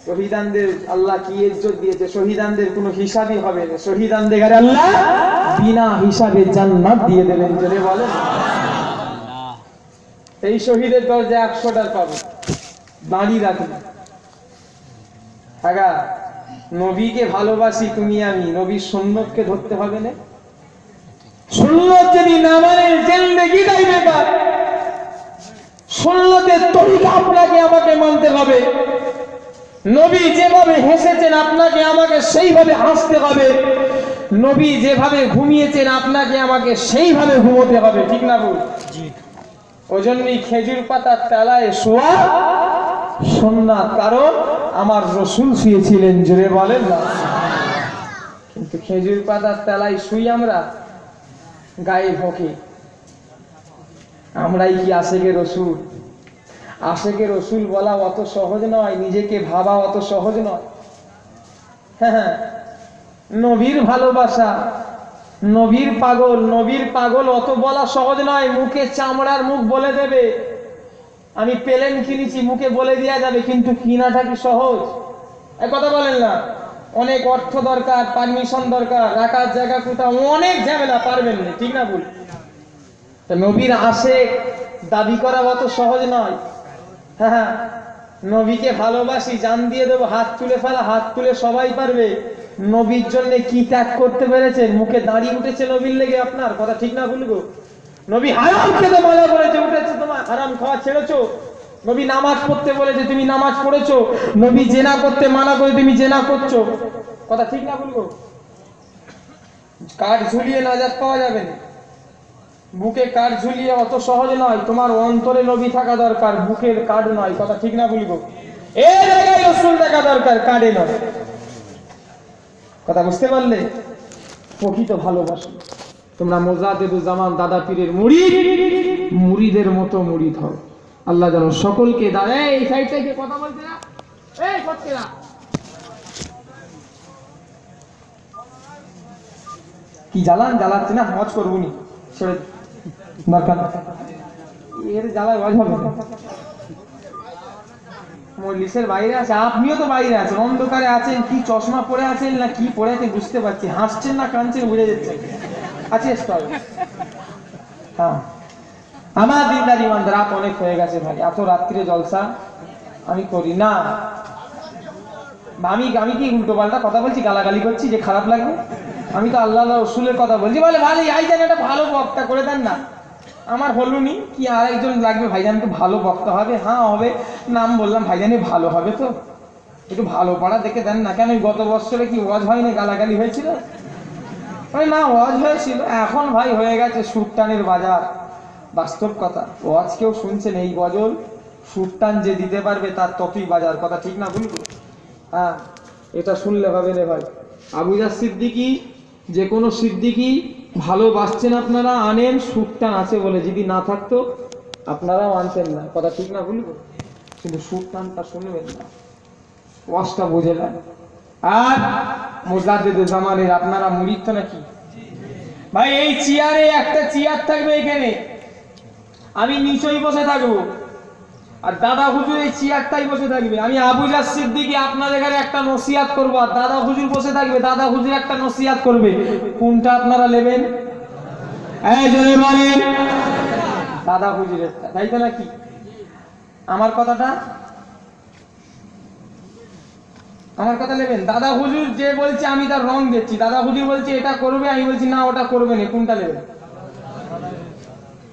শহীদানদের আল্লাহ কি ইজ্জত দিয়েছে, শহীদানদের কোনো হিসাবই হবে না, শহীদানদের আল্লাহ বিনা হিসাবে জান্নাত দিয়ে দেবেন। জোরে বলেন। এই শহীদের দরজা 100টা পাবো, দাঁড়িয়ে রাখুন। আগা নবীকে ভালোবাসি তুমি আমি, নবীর সুন্নতকে ধরতে হবে না। সুন্নত যদি না মানেন জিন্দেগিটাই বেকার। সুন্নতের তরিকা আপনাকে আমাকে মানতে হবে। নবী যেভাবে হেসেছেন আপনাকে আমাকে সেইভাবে হাসতে হবে। নবী যেভাবে ঘুমিয়েছেন আপনাকে আমাকে সেইভাবে ঘুমোতে হবে, ঠিক না বল? ওজন্যই খেজুর পাতার তলায় শোয়া সুন্নাত, কারণ আমার রাসূল শুয়েছিলেন। জোরে বলেন না। কিন্তু খেজুর পাতার তলায় শুই আমরা, গায়ে ভোঁকে। আমরাই কি আশেকে রসুল? আশেকে রসুল বলা অত সহজ নয়, নিজেকে ভাবা অত সহজ নয়। হ্যাঁ, নবীর ভালোবাসা, নবীর পাগল অত বলা সহজ নয়। মুখে চামড়ার মুখ বলে দেবে আমি প্লেন কিনেছি, মুখে বলে দেওয়া যাবে, কিন্তু কিনাটা কি সহজ? এক কথা বলেন না। অনেক অর্থ দরকার, পারমিশন দরকার, রাখার জায়গা কোথাও, অনেক ঝামেলা, পারবেন না, ঠিক না বল? নবীর আশেক দাবি করা অত সহজ নয়। হ্যাঁ, নবীকে ভালোবাসি, জান দিয়ে দেবো, হাত তুলে ফেলা, হাত তুলে সবাই পারবে। নবীর জন্য কি ত্যাগ করতে পেরেছেন? মুখে দাঁড়িয়ে উঠেছে নবীর লেগে আপনার, কথা ঠিক না বলবো? নবী হারাম খেতে মানা করেছে, উঠেছে তোমার, হারাম খাওয়া ছেড়েছো। নবী নামাজ পড়তে বলেছে, তুমি নামাজ পড়েছো। নবী জেনা করতে মানা করে, তুমি জেনা করছো, কথা ঠিক না বলবো? কাঠ ঝুলিয়ে নাজাত পাওয়া যাবে না। বুকে কাঠ ঝুলিয়ে অত সহজ নয়। তোমার অন্তরে নবী থাকা দরকার, বুকের কাঠ নয়, কথা ঠিক না বলবো? এই জায়গায় রাসূল থাকা দরকার, কাঠে নয়। কথা বুঝতে পারলে? প্রকৃত ভালোবাসা। তোমরা মোজাদ্দেদুজ্জামান দাদা পীরের মুরিদের মতো মুরিদ হও। আল্লাহ যেন সকলকে এই সাইড থেকে কথা বলতে না, এই করতে না। কি জ্বালাচ্ছে না, হজ করবুনি, ছেড়ে দরকার এর জ্বালায় হজ হবে। মজলিসের বাইরে আছে, আপনিও তো বাইরে আছেন, অন্ধকারে আছেন, কি চশমা পরে আছেন না কি পরে আছেন বুঝতে পারছি, হাসছেন না কাঁদছেন বুঝে যাচ্ছে। আছে স্টল। হ্যাঁ, আমার দিনদার ইমান রাত অনেক হয়ে গেছে ভাই, এত রাত্রিরে জলসা আমি করি না। আমি কি উল্টো পাল্টা কথা বলছি, গালাগালি করছি যে খারাপ লাগবে? আমি তো আল্লাহ রসুলের কথা বলছি। বলে ভাই আইজান একটা ভালো বক্তা করে দেন না। আমার হলুনি কি আর একজন লাগবে? ভাইজান তো ভালো বক্তা হবে। হ্যাঁ হবে, নাম বললাম, ভাইজানই ভালো হবে তো, একটু ভালো পাড়া দেখে দেন না। কেন গত বছরে কি ওয়াজ হয়নি, গালাগালি হয়েছিল? না ওয়াজ হয়েছিল, এখন ভাই হয়ে গেছে সুরটানের বাজার। বাস্তব কথা, ওয়াজ কেউ শুনছেন এই গজল, সুরটান যে দিতে পারবে তার ততই বাজার, কথা ঠিক না বলবো? হ্যাঁ, এটা শুনলে হবে রে ভাই। আবুজার সিদ্দিকী, যে কোনো সিদ্দিকী ভালোবাসছেন আপনারা, আনেন, সুরটান আছে বলে, যদি না থাকতো আপনারাও আনতেন না, কথা ঠিক না বলবো? কিন্তু সুরটানটা শুনবেন না, ওয়াজটা বুঝে নেন। আর মোজাদ্দেদুজ্জামানের আপনারা মুরিদ তো নাকি ভাই? এই চেয়ারে একটা চেয়ার থাকবে এখানে, আমি নিচেই বসে থাকবো, আর দাদা হুজুর এই চেয়ারটাই বসে থাকবে। আমি আবুজার সিদ্দিকী আপনাদের এখানে একটা নসিহত করবো, আর দাদা হুজুর বসে থাকবে, দাদা হুজুর একটা নসিহত করবে। কোনটা আপনারা নেবেন? এই জোরে বলেন। দাদা হুজুরের, তাই তো নাকি? আমার কথা নেবেন? দাদা হুজুর যে বলছে আমি তার রং দিচ্ছি, দাদা হুজুর বলছে এটা করবে, আমি বলছি না ওটা করবে না, কোনটা নেবেন?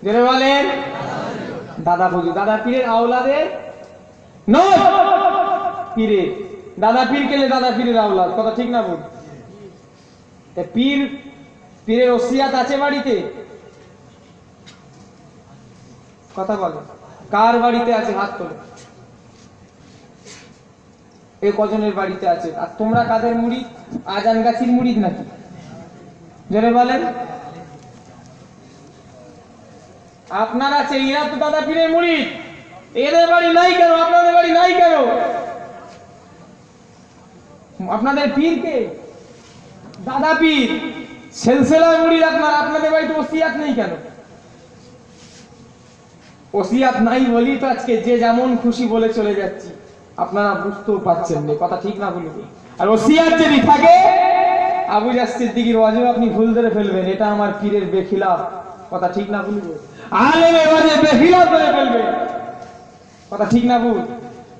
জোরে বলেন। দাদা হুজুর, দাদা পীরের আওলাদের নয়, পীরের। দাদা পীর কেলে দাদা পীরের আওলাদ, কথা ঠিক না বল? পীরের ওসিয়াত আছে বাড়িতে, কথা বলে। কার বাড়িতে আছে হাত তোলে? এ কজনের বাড়িতে আছে? আর তোমরা কাদের মুরিদ? আজান গাছির মুরিদ নাকি? জোরে বলেন। আপনার আছে, এরা তো দাদা পীরের মুরিদ। এদের বাড়ি নাই কেন? আপনাদের বাড়ি নাই কেন? আপনাদের পীর কে? দাদা পীর, সিলসিলা মুরিদ আপনার, আপনাদের বাড়িতে ওসিয়াত নেই কেন? ওসিয়াত নাই বলি তো আজকে যে যেমন খুশি বলে চলে যাচ্ছি, আপনারা বুঝতেও পারছেন না, কথা ঠিক না বলবো। আর ওসিয়াত যদি থাকে আবু জাহ সিদ্দিকীর ওয়াজে আপনি ভুল ধরে ফেলবেন, এটা আমার পীরের বেখিলাফ, কথা ঠিক না বলবো। আলেমের ওয়াজে বেখিলাফ করে ফেলবেন, কথা ঠিক না ভুল।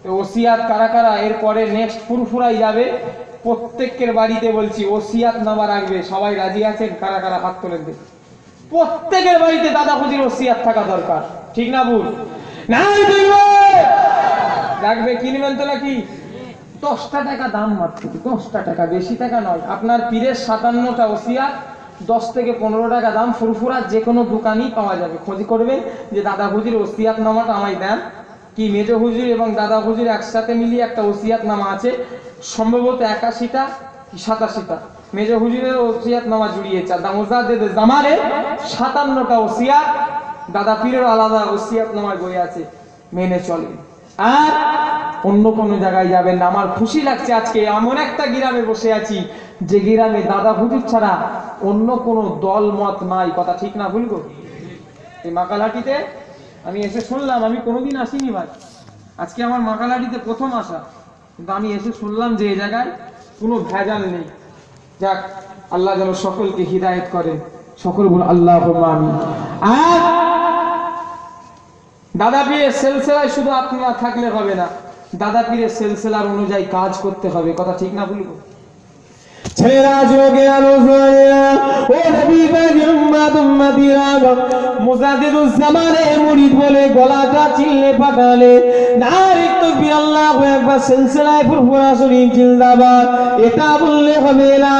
তো ওসিয়াত কারা কারা এরপরে নেক্সট ফুরফুরাই যাবে, প্রত্যেকের বাড়িতে বলছি ওসিয়াত নামা রাখবে, সবাই রাজি আছেন? কারা কারা হাত তোলেন দেখি। প্রত্যেকের বাড়িতে দাদা হুজুর ওসিয়াত থাকা দরকার, ঠিক না ভুল? নাই রাখবে, কিনবেন তো নাকি? 10টা টাকা দাম, মাত্র 10টা টাকা, বেশি টাকা নয়। আপনার পীরের 57টা ওসিয়াত 10 থেকে 15 টাকা দাম, ফুরফুরা যে কোনো দোকানই পাওয়া যাবে। খোঁজ করবেন যে দাদা হুজুর ওসিয়াত নামাটা আমায় দেন। কি মেজ হুজুর এবং দাদা হুজুর একসাথে মিলিয়ে একটা ওসিয়াত নামা আছে, সম্ভবত 81টা কি 87টা মেজ হুজুরের ওসিয়াত নামা জুড়িয়েছে। আর দামোজাদের জামানের 57টা ওসিয়াত, দাদা পীরের আলাদা ওসিয়াত নামার বই আছে, মেনে চলে। আর অন্য কোনো জায়গায় যাবেন না। আমার খুশি লাগছে আজকে এমন একটা গ্রামে বসে আছি যে গ্রামে দাদা হুজুর ছাড়া অন্য কোনো দল মত নাই, কথা ঠিক না ভুল গো? এই মাকালহাটিতে আমি এসে শুনলাম, আমি কোনোদিন আসিনি ভাই, আজকে আমার মাকালহাটিতে প্রথম আসা, কিন্তু আমি এসে শুনলাম যে এই জায়গায় কোনো ভেজাল নেই। যাক, আল্লাহ যেন সকলকে হিদায়েত করেন, সকল বলুন আল্লাহুম্মা আমিন। আর দাদা পীরের সিলসিলায় শুধু আপনারা থাকলে হবে না, দাদা পীরের সিলসিলার অনুযায়ী কাজ করতে হবে, কথা ঠিক না বলবো? ছেলেরা যুবকেরা আলোচনা, ও নবী পাকের উম্মত উম্মতিরা, মুজাদ্দিদুজ জামানের মুরিদ বলে গলাটা চিল্লে পাঠালে নারে তাকবীর, আল্লাহু আকবার। সিলসিলায়ে ফুরফুরা শরীফ জিন্দাবাদ, এটা বললে হবে না।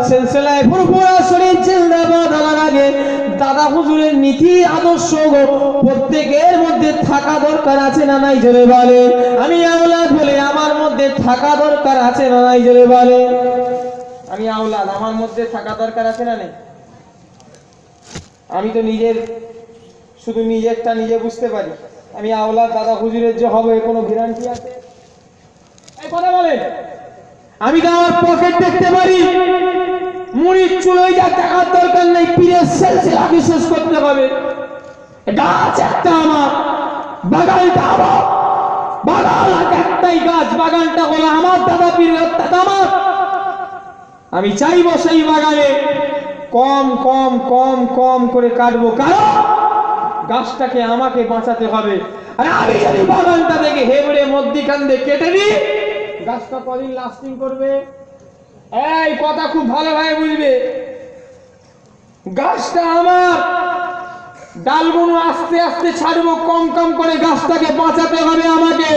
সিলসিলায়ে ফুরফুরা শরীফ জিন্দাবাদ হওয়ার আগে দাদা হুজুরের নীতি আদর্শ প্রত্যেকের মধ্যে থাকা দরকার আছে না নাই? জোরে বলে। আমি আওলাদ বলে আমার মধ্যে থাকা দরকার আছে না নাই? জোরে বলে। আমি আওলাদ, আমার মধ্যে থাকা দরকার আছে না নেই? আমি তো নিজের, শুধু নিজেরটা নিজে বুঝতে পারি। আমি আওলাদ দাদা হুজুরের যে হবে কোনো গ্যারান্টি আছে? এই কথা বলেন। আমি তো আমার পকেট দেখতে পারি, মুড়ির চুলোয় যা টাকার দরকার নেই, পীরের সিলসিলাকে শেষ করতে হবে। গাছ একটা আমার, বাগানটা আমার, বাগান একটাই গাছ, বাগানটা হলো আমার, দাদা পীরের অর্থাৎ আমার। আমি চাইবো সেই বাগানে কম কম কম কম করে কাটবো, কারণ গাছটাকে আমাকে বাঁচাতে হবে। আর আমি যদি বাগানটা থেকে হেবড়ে মধ্যিখান দিয়ে কেটে দিই, গাছটা কদিন লাস্টিং করবে? এই কথা খুব ভালোভাবে বুঝবে। গাছটা আমার, ডালগুলো আস্তে আস্তে ছাড়বো, কম কম করে গাছটাকে বাঁচাতে হবে আমাকে।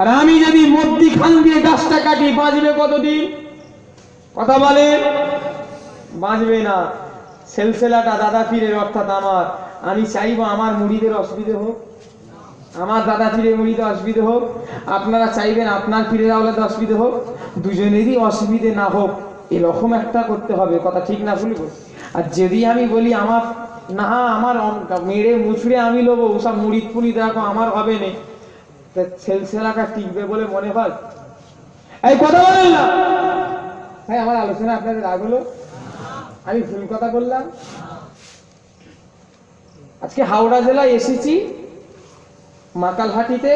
আর আমি যদি মধ্যিখান দিয়ে গাছটা কাটি, বাঁচবে কতদিন? কথা বলে, বাঁচবে না। সিলসিলাটা দাদা পীরের অর্থাৎ আমার। আমি চাইবো আমার মুরিদের অসুবিধে হোক, আমার দাদা পীরের মুরিদের অসুবিধে হোক, আপনারা চাইবেন আপনার পীরের আওলাদের অসুবিধে হোক, দুজনেরই অসুবিধে না হোক, এরকম একটা করতে হবে, কথা ঠিক না ভুলবো? আর যদি আমি বলি আমার না, আমার মেরে মুছড়ে আমি লোবো, ওসব মুড়িদ পুড়ি দেখো আমার হবে না, সিলসিলাটা টিকবে বলে মনে হয়? এই কথা বলেন না ভাই। আমার আলোচনা আপনাদের রাগ হলো? আমি ভুল কথা বললাম? আজকে হাওড়া জেলায় এসেছি, মাকালহাটিতে,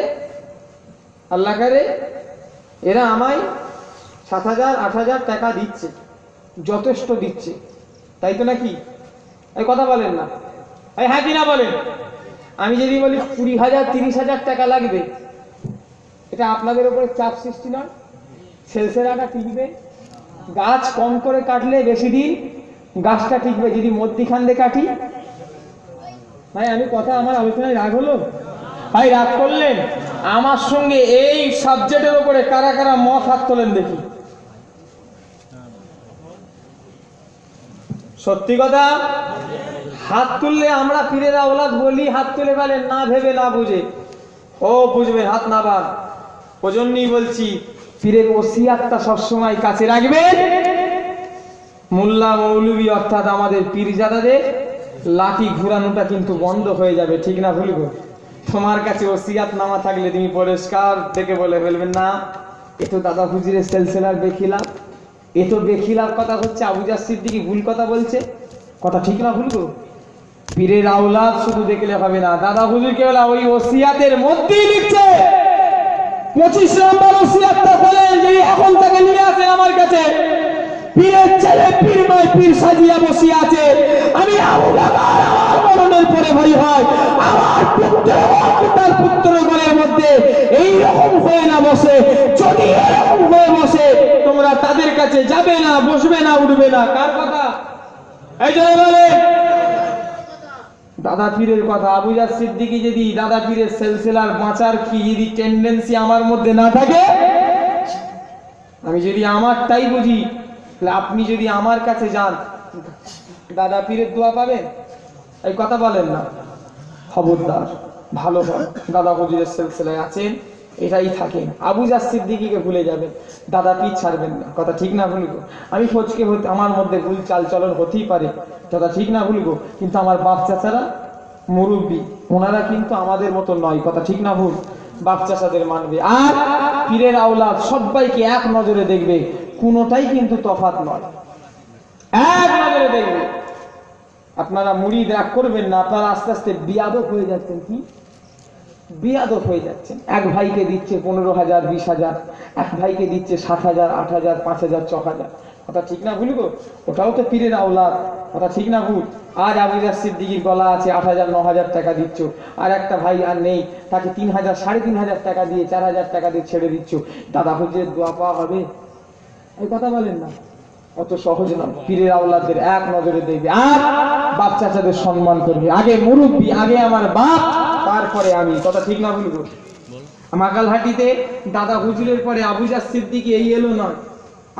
আল্লাহ করে এরা আমায় 7,000 8,000 টাকা দিচ্ছে, যথেষ্ট দিচ্ছে, তাই তো নাকি? এই কথা বলেন না, এই হ্যাঁ কিনা বলেন। আমি যদি বলি 20,000 30,000 টাকা লাগবে, এটা আপনাদের উপরে চাপ সৃষ্টি নয়? সিলসিলাটা টিকবে। গাছ কম করে কাটলে বেশি দিন গাছটা টিকবে। যদি মধ্যিখান দিয়ে কাটি, ভাই আমি কথা, আমার আলোচনায় রাগ হলো? ভাই রাগ করলেন? আমার সঙ্গে এই সাবজেক্টের উপরে কারা কারা মত হাত তোলেন দেখি। সত্যি কথা, হাত তুললে আমরা পীরের আওলাদ বলি, হাত তুলে বলেন না ভেবে না বুঝে। ও বুঝবেন, হাত না বান। ওজন্যই বলছি পীরের ওসিয়াতটা সবসময় কাছে রাখবেন। মোল্লা মৌলবি অর্থাৎ আমাদের পীরজাদাদের লাঠি ঘুরানোটা কিন্তু বন্ধ হয়ে যাবে, ঠিক না ভুল গো? তোমার কাছে ওসিয়াত নামা থাকলে তুমি পরিষ্কার থেকে বলে ফেলবেন, না এ তো দাদা হুজুরের সিলসিলার বেখিলাফ, এ তো বেখিলাফ কথা হচ্ছে, আবু জাহ সিদ্দিকী ভুল কথা বলছে, কথা ঠিক না ভুল গো? পীরের আওলাদ শুধু দেখলে হবে না, দাদা হুজুর কেবল ওই ওসিয়াতের মধ্যেই লিখছে 25 নম্বর ওসিয়াতটা বলেন যে এখন থেকে নিয়ে আসেন আমার কাছে, পীরের ছেলে পীর নয় পীর সাজিয়া বসে আছে, আমি আবু বকর আমার মরণের পরে ভাই হয় আমার পুত্র তার পুত্রগণের মধ্যে এই রকম হয়ে না বসে, যদি এরকম হয়ে বসে তোমরা তাদের কাছে যাবে না, বসবে না, উঠবে না। কার কথা? এই যে বলে দাদা পীরের কথা। আবু জার সিদ্দিকী যদি দাদা পীরের সিলসিলার বাঁচার কি যদি টেন্ডেন্সি আমার মধ্যে না থাকে, আমি যদি আমারটাই বুঝি, তাহলে আপনি যদি আমার কাছে যান দাদা পীরের দোয়া পাবেন? এই কথা বলেন না, খবরদার, ভালো হয় দাদা হুজুরের সিলসিলায় আছেন এটাই থাকেন। আবু জার সিদ্দিকীকে ভুলে যাবেন, দাদা পীর ছাড়বেন না। কথা ঠিক না ভুলবো? আমি ফচকে হতে আমার মধ্যে ভুল চাল চলন হতেই পারে, কথা ঠিক না ভুলবো, কিন্তু আমার বাপ চাচারা মুরব্বী, ওনারা কিন্তু আমাদের মতো নয়। কথা ঠিক না ভুল? বাপ চাচাদের মানবে। আর পীরের আওলাদ সবাইকে এক নজরে দেখবে, কোনোটাই কিন্তু তফাৎ নয়, এক নজরে দেখবে। আপনারা মুরিদ রাগ করবেন না, আপনারা আস্তে আস্তে বিয়াদব হয়ে যাচ্ছেন। কি বিয়াদব হয়ে যাচ্ছেন? এক ভাইকে দিচ্ছে 15,000 20,000, এক ভাইকে দিচ্ছে 7,000 8,000 5,000 6,000। কথা ঠিক না ভুল গো? ওটাও তো পীরের আওলাদ। কথা ঠিক না ভুল? আজ আবু জার সিদ্দিকীর গলা আছে 8,000 9,000 টাকা দিচ্ছ, আর একটা ভাই আর নেই, তাকে 3,000 3,500 টাকা দিয়ে 4,000 টাকা দিয়ে ছেড়ে দিচ্ছ, দাদা হুজুরের দোয়া পাওয়া হবে? এই কথা বলেন না, অত সহজ না। পীরের আওলাদদের এক নজরে দেখবে, আর বাপ চাচাদের সম্মান করবে। আগে মুরব্বী, আগে আমার বাপ, তারপরে আমি। কথা ঠিক না ভুলবো? মাকালহাটিতে দাদা হুজুরের পরে আবু জার সিদ্দিকী এই এলো নয়,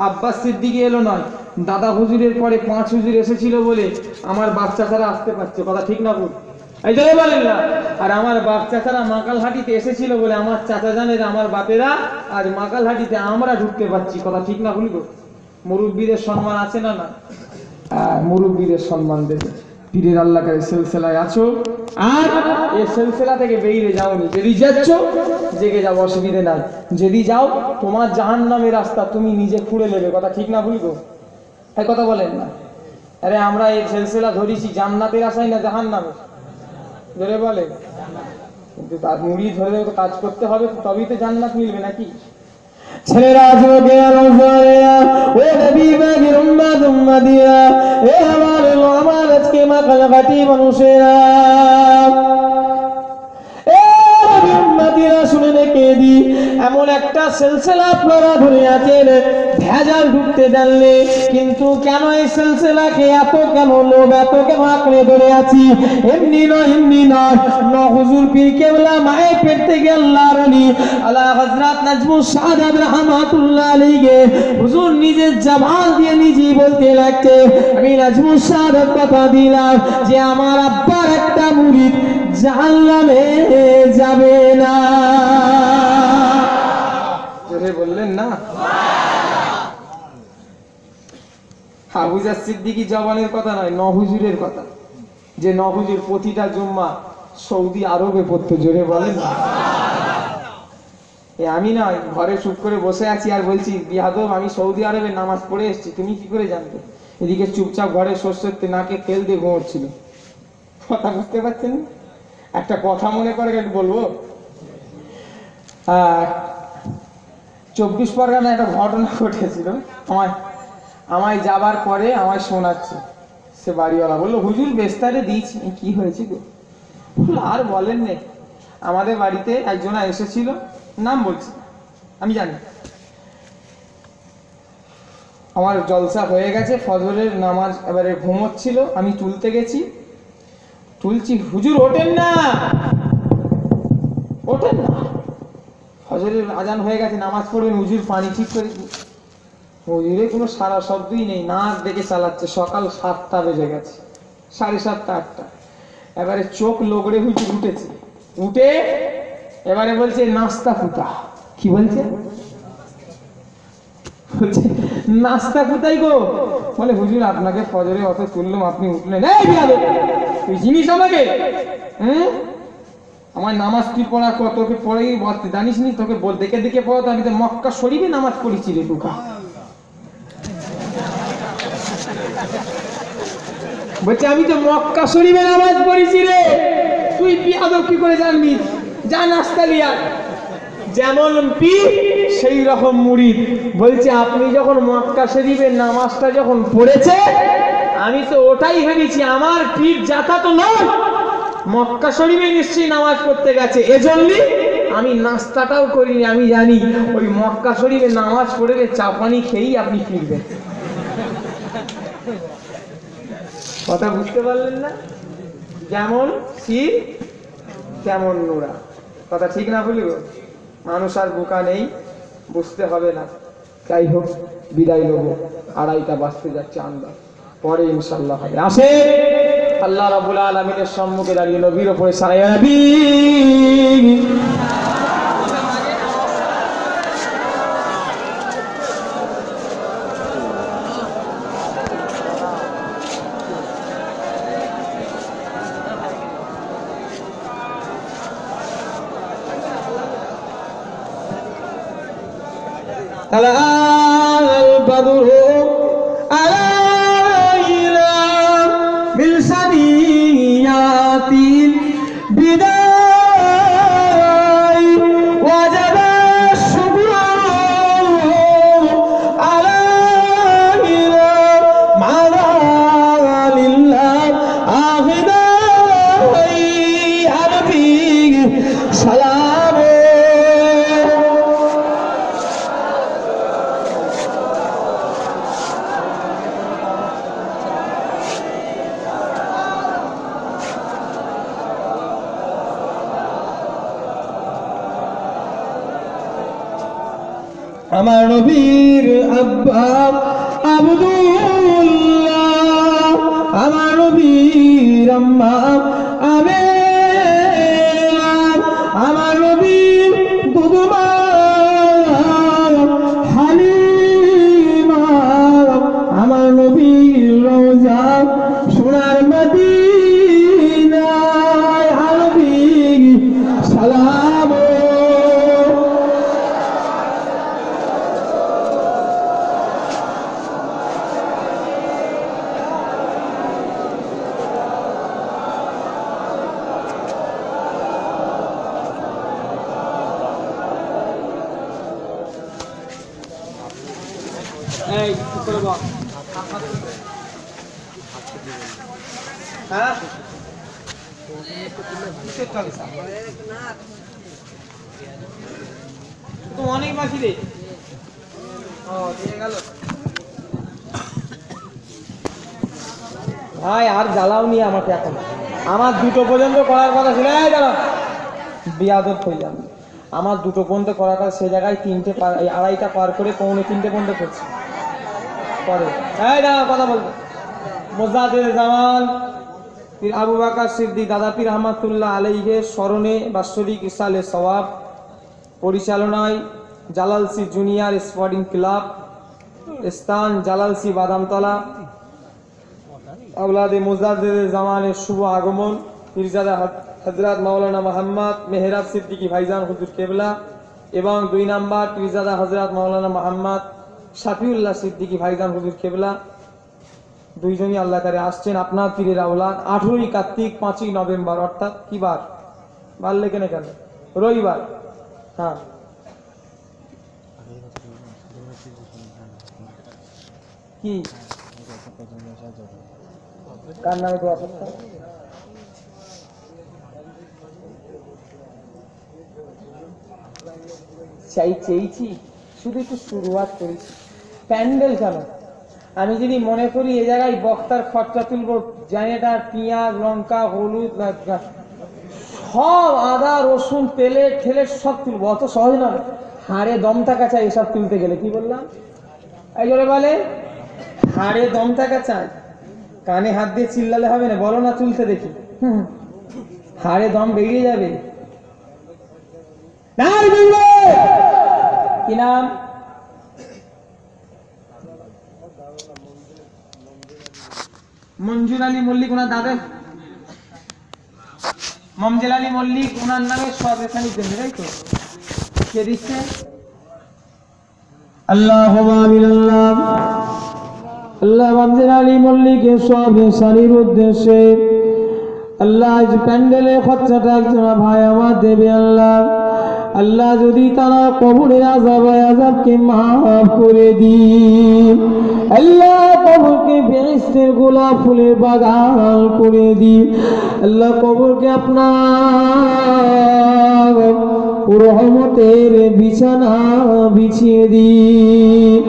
আব্বাস সিদ্দিকী এলো নয়, দাদা হুজুরের পরে 5 হুজুর এসেছিল বলে আমার বাপ চাচারা আসতে পারছে। কথা ঠিক না ভুল? এই জন্য বলেন না। আর আমার বাপ চাচারা মাকালহাটিতে এসেছিল বলে আমার চাচা জানেরা, আমার বাপেরা আজ মাকালহাটিতে আমরা ঢুকতে পারছি। কথা ঠিক না ভুলবো? মুরব্বীদের সম্মান আছে না? না, মুরব্বীদের সম্মান দেবে। পীরের আল্লাহকারী সিলসিলায় আছো, আর এই সিলসিলা থেকে বেরিয়ে যাওনি। যদি যাচ্ছ জেগে যাও, অসুবিধে নাই। যদি যাও তোমার জাহান্নামের রাস্তা তুমি নিজে খুঁড়ে নেবে। কথা ঠিক না ভুলবো? এই কথা বলেন না। আরে আমরা এই সিলসিলা ধরেছি জান্নাতের আশায় না জাহান্নামের? ধরে বলে, কিন্তু তার মুড়ি ধরে তো কাজ করতে হবে, তবেই তো জান্নাত মিলবে নাকি? ছেলেরা যুবকে আলোচনা, ও নবী পাকের উম্মত উম্মতিরা, এ আমার আজকে মাকালহাটি মানুষেরা, এ নবী উম্মতিরা শুনে রেখে দি, এমন একটা সিলসিলা আপনারা ধরে আছেন, ভেজাল ঢুকতে জানলে, কিন্তু কেন এই সিলসিলাকে এত কেন লোক এত কেন আঁকড়ে ধরে আছি? এমনি নয়, এমনি নয়। হুজুর পীর কেবলা মায়ের পেট থেকে আল্লাহর ওলি আলা হযরত নাজমুস সাদাত রাহমাতুল্লাহ আলাইহি হুজুর নিজের জবান দিয়ে নিজেই বলতে লাগছে, আমি নাজমুস সাদাত কথা দিলাম যে আমার আব্বার একটা মুরিদ জাহান্নামে যাবে না। জোরে বললেন না? আবু জার সিদ্দিকী জবানের কথা নয়, হুজুরের কথা, যে হুজুর প্রতিটা জুম্মা সৌদি আরবে পড়তো। জোরে বলেন না? আমি না ঘরে চুপ করে বসে আছি আর বলছি, বিয়াদব আমি সৌদি আরবে নামাজ পড়ে এসেছি, তুমি কি করে জানতে? এদিকে চুপচাপ ঘরে সর্ষের নাকে তেল দিয়ে ঘুমোচ্ছিল। কথা বুঝতে পারছেন? একটা কথা মনে করে বলবো, 24 পরগনায় একটা ঘটনা ঘটেছিল। আমায় যাবার পরে আমায় শোনাচ্ছে, সে বাড়িওয়ালা বললো, হুজুর বেস্তারে দিয়েছি। কি হয়েছে গো? আর বলেন নে, আমাদের বাড়িতে একজনা এসেছিল, নাম বলছি আমি জানি। আমার জলসা হয়ে গেছে, ফজরের নামাজ এবারে ঘুমোচ্ছিল, আমি তুলতে গেছি, তুলছি, হুজুর ওঠেন না, ওঠেন না, ফজরের আজান হয়ে গেছে, নামাজ পড়বেন, হুজুর পানি ঠিক করে। হুজুরে কোনো সারা শব্দই নেই, নাক দেখে চালাচ্ছে। সকাল 7টা বেজে গেছে, 7:30 8টা। এবারে চোখ লগড়ে হুজুর উঠেছে, উঠে এবারে বলছে নাস্তা ফুটা। কি বলছে? বলছে নাস্তা ফুটাই গো। বলে হুজুর আপনাকে ফজরে অত তুললাম, আপনি উঠলেন, এই জিনিস আমাকে আমার নামাজ কি পড়া তোকে পড়াই বলতে জানিস নি? তোকে দেখে দেখে পড়াতো, আমি তো মক্কা শরীফে নামাজ পড়েছি রে টুকা। বলছে আমি তো মক্কা শরীফে নামাজ পড়েছি রে, তুই বিয়াদব কি করে জানবি? যা নাস্তা লিয়া। যেমন পীর সেই রকম মুরিদ। বলছে আপনি যখন মক্কা শরীফের নামাজটা যখন পড়েছে, আমি তো ওটাই ভেবেছি আমার পীর যাতা তো নয়, মক্কা শরীফে নিশ্চয়ই নামাজ পড়তে গেছে, এজন্যই আমি নাস্তাটাও করিনি। আমি জানি ওই মক্কা শরীফে নামাজ পড়ে চা পানি খেয়েই আপনি ফিরবেন। কথা বুঝতে পারলেন না? যেমন শির তেমন নোরা। কথা ঠিক না বলিব? মানুষ আর বোকা নেই, বুঝতে হবে না। যাই হোক, বিদায় নেব, 2:30 বাজতে যাচ্ছে আন্দাজ, পরে ইনশাল্লাহ হবে। আসে আল্লাহ রাব্বুল আলামিনের সম্মুখে দাঁড়িয়ে নবীর উপরে সালায়া নবী। البدر علينا من ثنيات البداء وجب الشكر علينا ماذا لله آخذا عليه سلام. আমার নবীর আব্বা আব্দুল্লাহ, আমার নবীর আম্মা আমেনা, আমার নবীর দুদুমা হালিমা, আমার নবীর রওজা সোনার মদিনায় নবী সালাম. এই কি করব? হ্যাঁ তো অনেক বাকি রে। ও দিয়ে গেল ভাই, আর জ্বালাও নি আমাকে এখন। আমার 2টো পর্যন্ত করার কথা ছিল। এই দাঁড়া, বিয়াদব হইলাম। আমার 2টো পর্যন্ত করার কথা, সে জায়গায় 2:30 পার করে 2:45 পর্যন্ত করছি। পরে এই দাঁড়া, কথা বলবো। মুজাদ্দিদ জামান পীর আবু বকর সিদ্দিক দাদা পীর রহমাতুল্লাহ আলাইহির স্মরণে বাৎসরিক ইসালে সওয়াব পরিচালনায় জালালসি জুনিয়র স্পোর্টিং ক্লাব, স্থান জালালসি বাদামতলা, আওলাদে মুজাদ্দিদ জামানের শুভ আগমন পীরজাদা হযরত মাওলানা মোহাম্মদ মেহরাব সিদ্দিকী ভাইজান হুজুর কেবলা এবং 2 নম্বর পীরজাদা হযরত মাওলানা মোহাম্মদ শাফিউল্লাহ সিদ্দিকী ভাইজান হুজুর কেবলা, দুইজনই আল্লাহ তাআলা আসছেন আপনার পীরের আওলাদ। 18ই কার্তিক 5ই নভেম্বর, অর্থাৎ কি বার? বার লেখেন কেন? রবিবার। হ্যাঁ, কি কার নামে দোয়া করতে? চেয়েছি, শুধু একটু শুরুয়াত করেছি। প্যান্ডেল কেন? আমি যদি মনে করি এ জায়গায় বক্তার খরচা তুলবো, জেনারেটর, পেঁয়াজ, লঙ্কা, হলুদ, সব আদা রসুন তেলে ঠেলে সব তুলবো, অত সহজ নয়। হাড়ে দম থাকা চাই এসব তুলতে গেলে। কি বললাম? এই জোরে বলে, হাড়ে দম থাকা চাই। কানে হাত দিয়ে চিল্লালে হবে না, বলো না তুলতে দেখি। হাড়ে দম বেরিয়ে যাবে। কি নাম? মঞ্জুর আলী মল্লিক, ওনার দাদা মমজেল আলী মল্লিক, ওনার নামে সব এখানে জমি, তাই তো? কে দিচ্ছে? আল্লাহুম্মা আমিন। আল্লাহ আল্লাহ বামদের আলী মল্লিকের সব সারির উদ্দেশ্যে আল্লাহ আজ প্যান্ডেলের খরচাটা একজন ভাই আমার দেবে আল্লাহ। আল্লাহ যদি তারা কবরের আযাবকে মাফ করে দিন, আল্লাহ কবরকে বেহেশতের গোলাপ ফুলের বাগান করে দিন, আল্লাহ কবরকে আপনার রহমতের বিছানা বিছিয়ে দিন।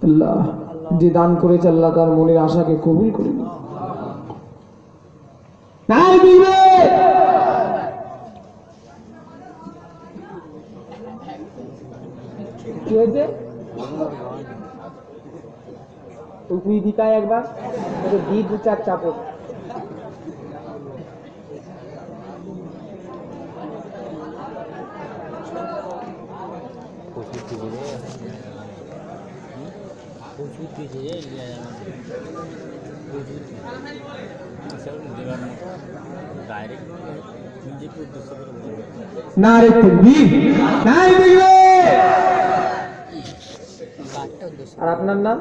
আল্লাহ যে দান করেছে আল্লাহ তার মনের আশাকে কবুল করে দিন। নাই দিবে কি হয়েছে তুই দিকায় একবার দি দু চার চাপড় নারে তাকবীর, নারে তাকবীর। আর আপনার নাম?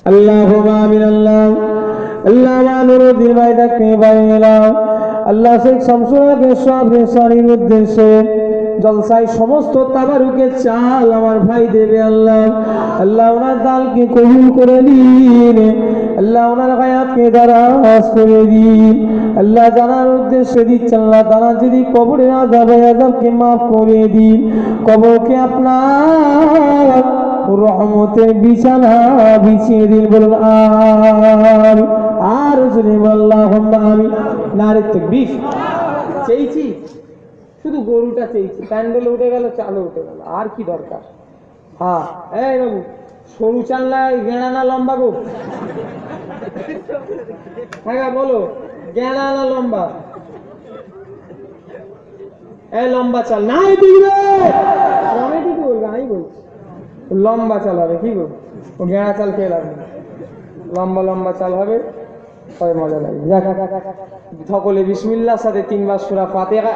আল্লাহুম্মা আমিন। আল্লাহ আল্লাহ নুরুদ্দিন ভাই ডাকতে পাইলাম আল্লাহ শেখ শামসুলকে সব রেসানির উদ্দেশ্যে জলসায় সমস্ত তাবারুকের চাল আমার ভাই দেবে আল্লাহ। আল্লাহ ওনার দালকে কবুল করে দিন, আল্লাহ ওনার হায়াতকে দারাজ করে দিন। আল্লাহ জানার উদ্দেশ্যে দিচ্ছে আল্লাহ তারা যদি কবরের আযাবকে মাফ করে দিন, কবরকে আপনার রহমতের বিছানা বিছিয়ে দিন। বলুন আর আর জোরে আল্লাহুম্মা আমিন। নারে তাকবীর। চেয়েছি শুধু গরুটা চেয়েছি, প্যান্ডেল উঠে গেল, চালও উঠে গেল, আর কি দরকার? হ্যাঁ এই বাবু সরু চাল না গেঁড়া না লম্বা গো? হ্যাঁ বলো গেঁড়া না লম্বা? এই লম্বা চাল নাই দিবে, কমেডি বলবে আমি বলছি লম্বা চাল হবে। কি গো ও গেঁড়া চাল খেয়ে লাগবে, লম্বা লম্বা চাল হবে, তবে মজা লাগবে। সকলে বিসমিল্লাহর সাথে 3 বার সূরা ফাতিহা,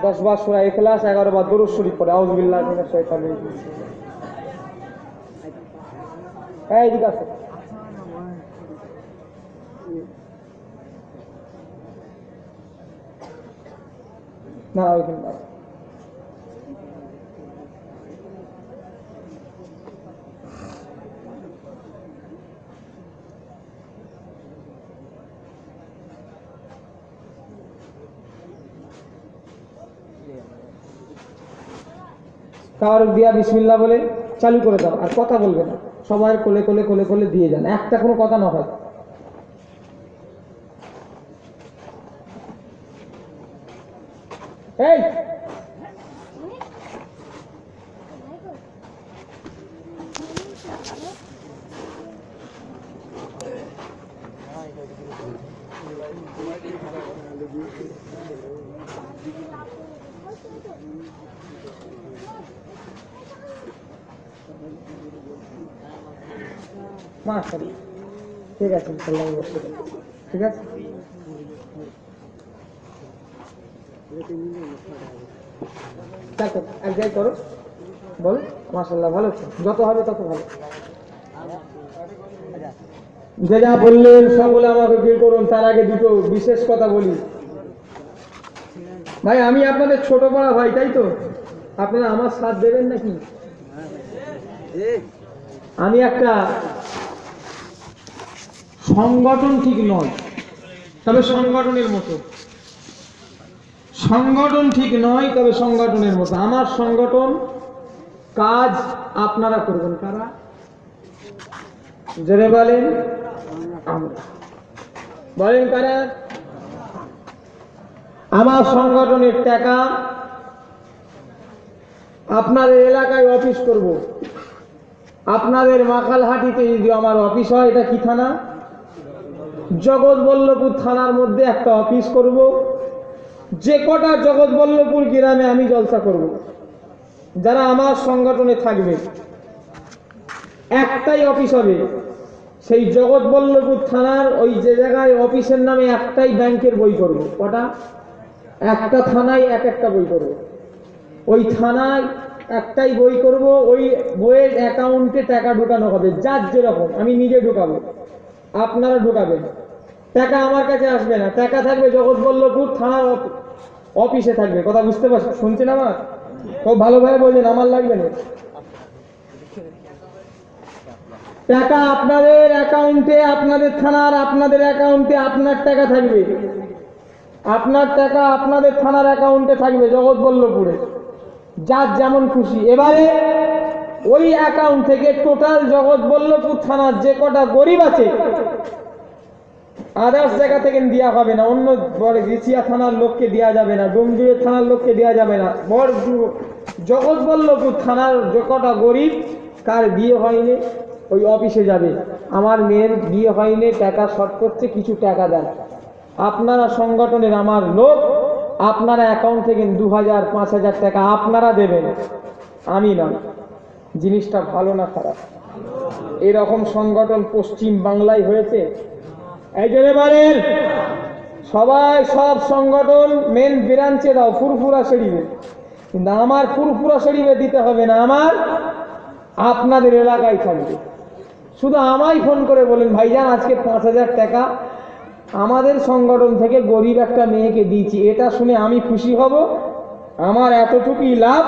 10 বার সূরা ইখলাস, 11 বার দুরূদ শরীফ পড়ে আউযু বিল্লাহি মিনাশ শাইতানির রাজিম। এই দিকে আসো। না ওইখানে দাও। তাওয়ারুক দিয়া বিসমিল্লাহ বলে চালু করে দাও, আর কথা বলবে না, সবাই কোলে কোলে কোলে কোলে দিয়ে যান, একটা কোনো কথা না হয়। এই মাশাআল্লাহ, ঠিক আছে ঠিক আছে। এক জায়গায় করো, বলো মাশাআল্লাহ ভালো হচ্ছে, যত হবে তত ভালো। যে যা বললেন সবগুলো আমাকে বের করুন। তার আগে দুটো বিশেষ কথা বলি ভাই, আমি আপনাদের ছোট বড় ভাই, তাই তো আপনারা আমার সাথ দেবেন নাকি? আমি একটা সংগঠন ঠিক নয়, তবে সংগঠনের মতো, সংগঠন ঠিক নয় তবে সংগঠনের মতো। আমার সংগঠন কাজ আপনারা করবেন। কারা? জোরে বলেন। আমরা বলেন কারা? আমার সংগঠনের টাকা আপনাদের এলাকায় অফিস করব। আপনাদের মাখালহাটিতে যদি আমার অফিস হয়, এটা কি থানা? জগৎবল্লভপুর থানার মধ্যে একটা অফিস করব। যে কটা জগৎবল্লভপুর গ্রামে আমি জলসা করব, যারা আমার সংগঠনে থাকবে, একটাই অফিস হবে। সেই জগৎবল্লভপুর থানার ওই যে জায়গায় অফিসের নামে একটাই ব্যাংকের বই করব। কটা? একটা থানায় এক একটা বই করব। ওই থানায় একটাই বই করব, ওই বইয়ের অ্যাকাউন্টে টাকা ঢোকানো হবে, যার যেরকম। আমি নিজে ঢোকাবো, আপনারা ঢোকাবেন। টাকা আমার কাছে আসবে না, টাকা থাকবে জগৎবল্লভপুর থানার অফিসে থাকবে। কথা বুঝতে পারছেন? শুনছেন আমার? খুব ভালোভাবে বলছেন, আমার লাগবে না। টাকা আপনাদের অ্যাকাউন্টে, আপনাদের থানার আপনাদের অ্যাকাউন্টে আপনার টাকা থাকবে। আপনার টাকা আপনাদের থানার অ্যাকাউন্টে থাকবে জগৎবল্লভপুরে, যার যেমন খুশি। এবারে ওই অ্যাকাউন্ট থেকে টোটাল জগৎবল্লভপুর থানার যে কটা গরিব আছে, আদার্স জায়গা থেকে দেওয়া হবে না, অন্য বড় গেছিয়া থানার লোককে দেওয়া যাবে না, ডোমজুড়ের থানার লোককে দেওয়া যাবে না। বড় জগৎবল্লভপুর থানার যে কটা গরিব, কার বিয়ে হয়নি, ওই অফিসে যাবে, আমার মেয়ের বিয়ে হয়নি, টাকা শর্ট করছে, কিছু টাকা দেন। আপনারা সংগঠনের আমার লোক, আপনারা অ্যাকাউন্ট থেকে 2000 5000 টাকা আপনারা দেবেন, আমি নয়। জিনিসটা ভালো না খারাপ? এরকম সংগঠন পশ্চিম বাংলায় হয়েছে। এই যে এবারের সবাই সব সংগঠন মেন ব্রাঞ্চে দাও, ফুরফুরা শরীফে, কিন্তু আমার ফুরফুরা শরীফে দিতে হবে না, আমার আপনাদের এলাকায় থাকবে। শুধু আমায় ফোন করে বলেন, ভাইজান আজকে 5000 টাকা আমাদের সংগঠন থেকে গরিব একটা মেয়েকে দিয়েছি, এটা শুনে আমি খুশি হব, আমার এতটুকুই লাভ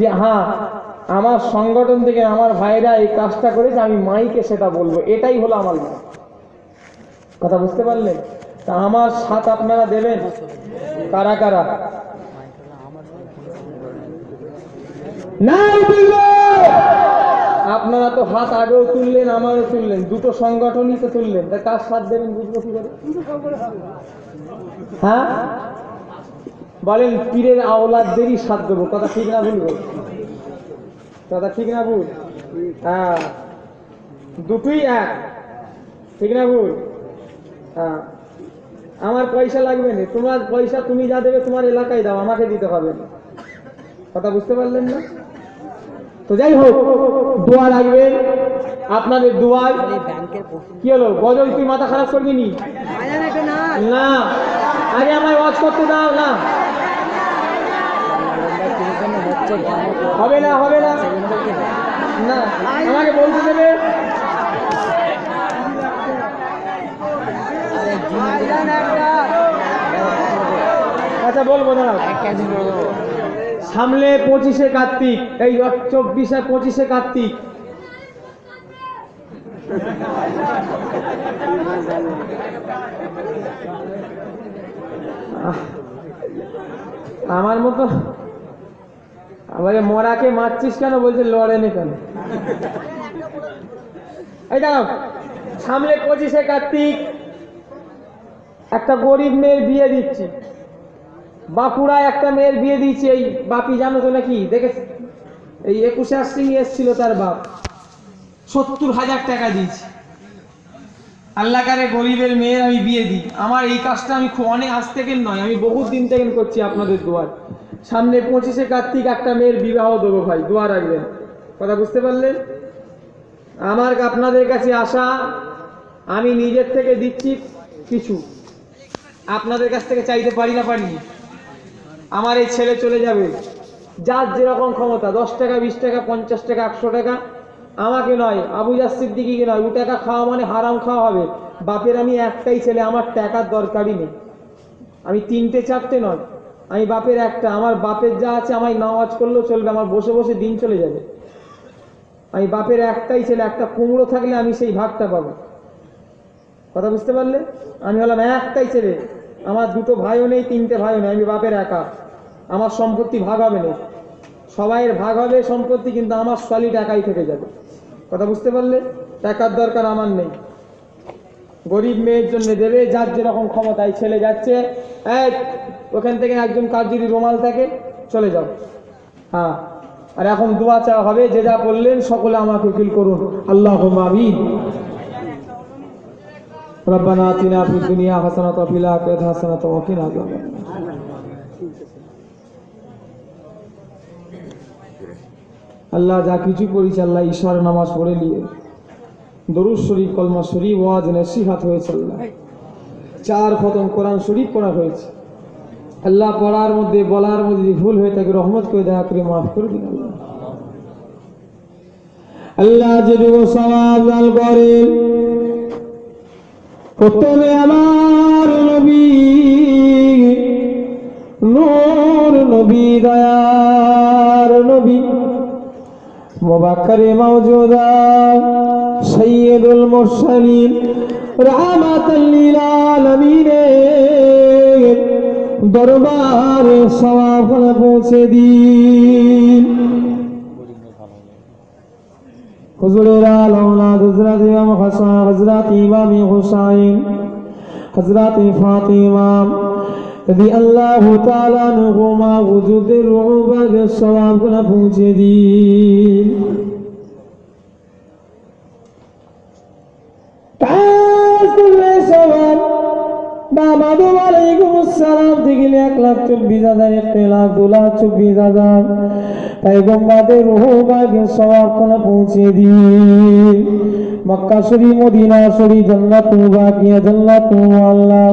যে হ্যাঁ আমার সংগঠন থেকে আমার ভাইরা এই কাজটা করেছে, আমি মাইকে সেটা বলবো, এটাই হলো আমার লাভ। কথা বুঝতে পারলেন? তা আমার সাথ আপনারা দেবেন? কারা কারা? না, আপনারা তো হাত আগেও তুললেন, আমারও তুললেন, দুটো সংগঠনই তো তুললেন, তা কার সাথ দেবেন বুঝবো কি করে? হ্যাঁ বলেন, পীরের আওলাদদেরই সাথ দেবো। কথা ঠিক না ভুল? কথা ঠিক না ভুল? হ্যাঁ, দুটোই এক, ঠিক না ভুল? হ্যাঁ, আমার পয়সা লাগবে না, তোমার পয়সা তুমি যা দেবে তোমার এলাকায় দাও, আমাকে দিতে হবে না। কথা বুঝতে পারলেন না? তো যাই হোক, দোয়া লাগবে আপনাদের। দোয়ায় কি হলো? গজল তুই মাথা খারাপ করবি নি? না, আগে আমায় ওয়াজ করতে দাও না। হবে না, হবে না, না আমাকে বলতে দেবে। আচ্ছা বলবো না, সামনে 25শে কার্তিক, এই 24 আর 25শে কার্তিক, আমার মতো আমাকে মরাকে মারছিস কেন? বলছে লড়ে নে কেন? এই দাঁড়াও, সামনে 25শে কার্তিক একটা গরিব মেয়ের বিয়ে দিচ্ছি, বাঁকুড়ায় একটা মেয়ের বিয়ে দিয়েছি। এই বাপি জানো তো নাকি? দেখে এই 21শে আশ্বিন এসেছিল, তার বাপ 70,000 টাকা দিয়েছি। আল্লাহকারে গরিবের মেয়ের আমি বিয়ে দিই। আমার এই কাজটা আমি খুব অনেক আজ থেকে নয়, আমি বহুত দিন থেকে করছি আপনাদের দোয়ার। সামনে 25শে কার্তিক একটা মেয়ের বিবাহ দেবো ভাই, দোয়া রাখবেন। কথা বুঝতে পারলেন? আমার আপনাদের কাছে আসা, আমি নিজের থেকে দিচ্ছি কিছু, আপনাদের কাছ থেকে চাইতে পারি না, পারিনি। আমার এই ছেলে চলে যাবে, যার যেরকম ক্ষমতা, 10 টাকা 20 টাকা 50 টাকা 100 টাকা, আমাকে নয়, আবু জাস সিদ্দিকীকে নয়, ও টাকা খাওয়া মানে হারাম খাওয়া হবে। বাপের আমি একটাই ছেলে, আমার টাকার দরকারই নেই। আমি 3টে 4টে নয়, আমি বাপের একটা। আমার বাপের যা আছে আমায় নামাজ করলেও চলবে, আমার বসে বসে দিন চলে যাবে। আমি বাপের একটাই ছেলে, একটা কুমড়ো থাকলে আমি সেই ভাগটা পাবো। কথা বুঝতে পারলে? আমি হলাম একটাই ছেলে, আমার 2টো ভাইও নেই, 3টে ভাইও নেই, আমি বাপের একা। আমার সম্পত্তি ভাগ হবে না, সবাইয়ের ভাগ হবে সম্পত্তি, কিন্তু আমার সলিড একাই থেকে যাবে। কথা বুঝতে পারলে? টাকার দরকার আমার নেই, গরিব মেয়ের জন্য দেবে, যার যেরকম ক্ষমতায়। ছেলে যাচ্ছে, ওখান থেকে একজন কাজ যদি রুমাল থাকে চলে যাও। হ্যাঁ, আর এখন দোয়া চাওয়া হবে, যে যা বললেন সকলে আমাকে উকিল করুন। আল্লাহুম্মা আমিন। রব্বানা আতিনা ফিদ দুনিয়া হাসানাতাও ওয়া ফিল আখিরাতি হাসানাতাও ওয়া কিনা আযাবান নার। আল্লাহ যা কিছু করেছে, আল্লাহ ইশার নামাজ পড়ে নিয়ে দরুদ শরীফ, কলমা শরীফ, ওয়াজ নসিহত হয়েছে, আল্লাহ 4 খতম কোরআন শরীফ পড়া হয়েছে। আল্লাহ পড়ার মধ্যে বলার মধ্যে ভুল হয়ে থাকে রহমত করে দয়া করে মাফ করে দিন আল্লাহ। আল্লাহ যেটুকু সওয়াব দান করেন প্রথমে আমার নবী নূর নবী দয়ার নবী মুবাক্কারে মাওজুদা সাইয়্যিদুল মুরসালিন রাহমাতাল লিল আলামিন দরবারে সওয়াব পৌঁছে দিন। হুজুরের আওলাদ হযরত ইমাম হাসান, হযরত ইমাম হুসাইন, হযরত ফাতিমা রাদিয়াল্লাহু তাআলা আনহুমা হুজুরের রূহবাগে সওয়াব পৌঁছে দিন। বাবা আলাইকুম আসসালাম থেকে 1,24,000 1,24,000 পয়গম্বরের রূহবাগে সওয়াব পৌঁছে দিন। মক্কা শরীফ, মদিনা শরীফ, জান্নাতুল বাকিয়া, জান্নাতুল আল্লাহ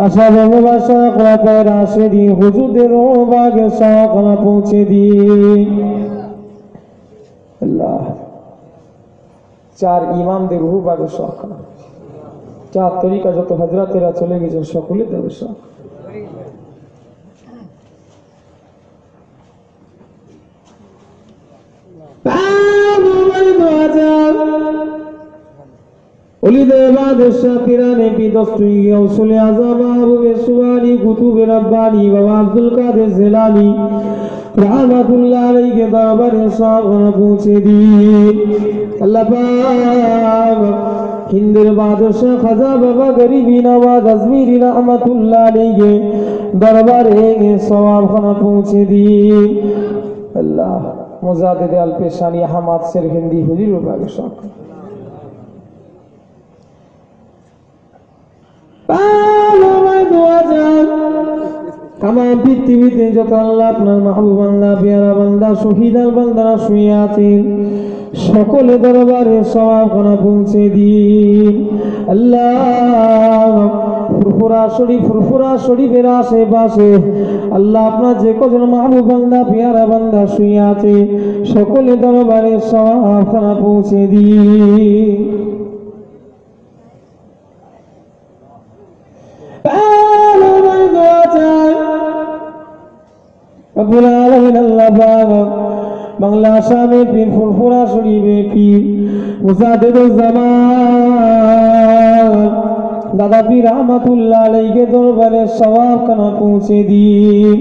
আশাবে মুবাশশারা খোলাফায়ে রাশিদিন হুজুরদের রূহবাগে সওয়াব পৌঁছে দিন। আল্লাহ 4 ইমামদের রূহবাগে সওয়াব, 4 তরিকা যত হযরতেরা চলে গেছেন সকলে দেবে সওয়াব। ওলিদে বাদশাহ পিরানে পিদস্তুই গৌসুলে আযম আবুবে সুওয়ারি কুতুবে রাব্বানি বাবা আব্দুল কাদের জিলানী রাহমাতুল্লাহ আলাইহি দরবারে সওয়াব পৌঁছে দিন। আল্লাহ পাক হিন্দের বাদশাহ খাজা বাবা গরিবি নওয়াজ আজমিরি রহমাতুল্লাহ আলাইহি দরবারে সওয়াব পৌঁছে দিন। আল্লাহ মুজাদ্দিদ আল পেশানি আহমদ সের হিন্দি হুজুর বাগে সওয়াব। তামাম পৃথিবীতে যত আল্লাহ আপনার মাহবুব বান্দা, পেয়ারা বান্দা, শহীদার বান্দারা শুয়ে আছেন সকলে দরবারে সওয়াব পৌঁছে দিন। আল্লাহ ফুরফুরা শরীফের আশেপাশে আল্লাহ আপনার যে কজন মাহবুব বান্দা, পেয়ারা বান্দা শুয়ে আছে সকলে দরবারে সওয়াব পৌঁছে দিন। রব্বুল আলামিন আল্লাহ পাক বাংলা আসামে পীর ফুরফুরা শরীফে পীর মুজাদ্দিদুল জামান দাদা পীর রহমাতুল্লাহ আলাইহি দরবারে সওয়াব পৌঁছে দিন।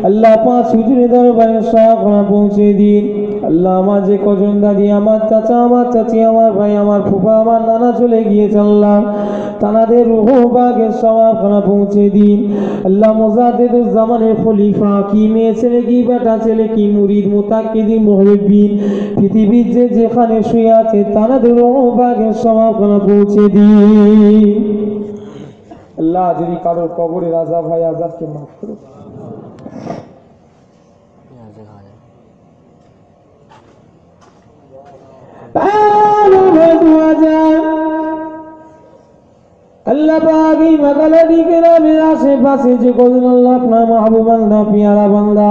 আল্লাহ পাক হুজুরের দরবারে সওয়াব পৌঁছে দিন। আল্লাহ আমার যে কজন দাদি, আমার চাচা, আমার চাচি, আমার ভাই, আমার ফুফা, আমার নানা চলে গিয়েছে আল্লাহ তানাদের রূহবাগে সওয়াব পৌঁছে দিন। আল্লাহ মুজাদ্দিদুল জামানের খলিফা কি মেয়ে ছেলে, কি বেটা ছেলে, কি মুরিদ, মুতাকিদিন, মুহিব্বিন পৃথিবীর যে যেখানে শুয়ে আছে তানাদের রূহবাগে সওয়াব পৌঁছে দিন। আল্লাহ যদি কারোর কবরের আযাব হয় আযাবকে মাফ করো। আল্লাহ পাক এই মাকালাদি কেরামের আশেপাশে যে কজন আল্লাহ আপনার মাহবুব বান্দা, পিয়ারা বান্দা,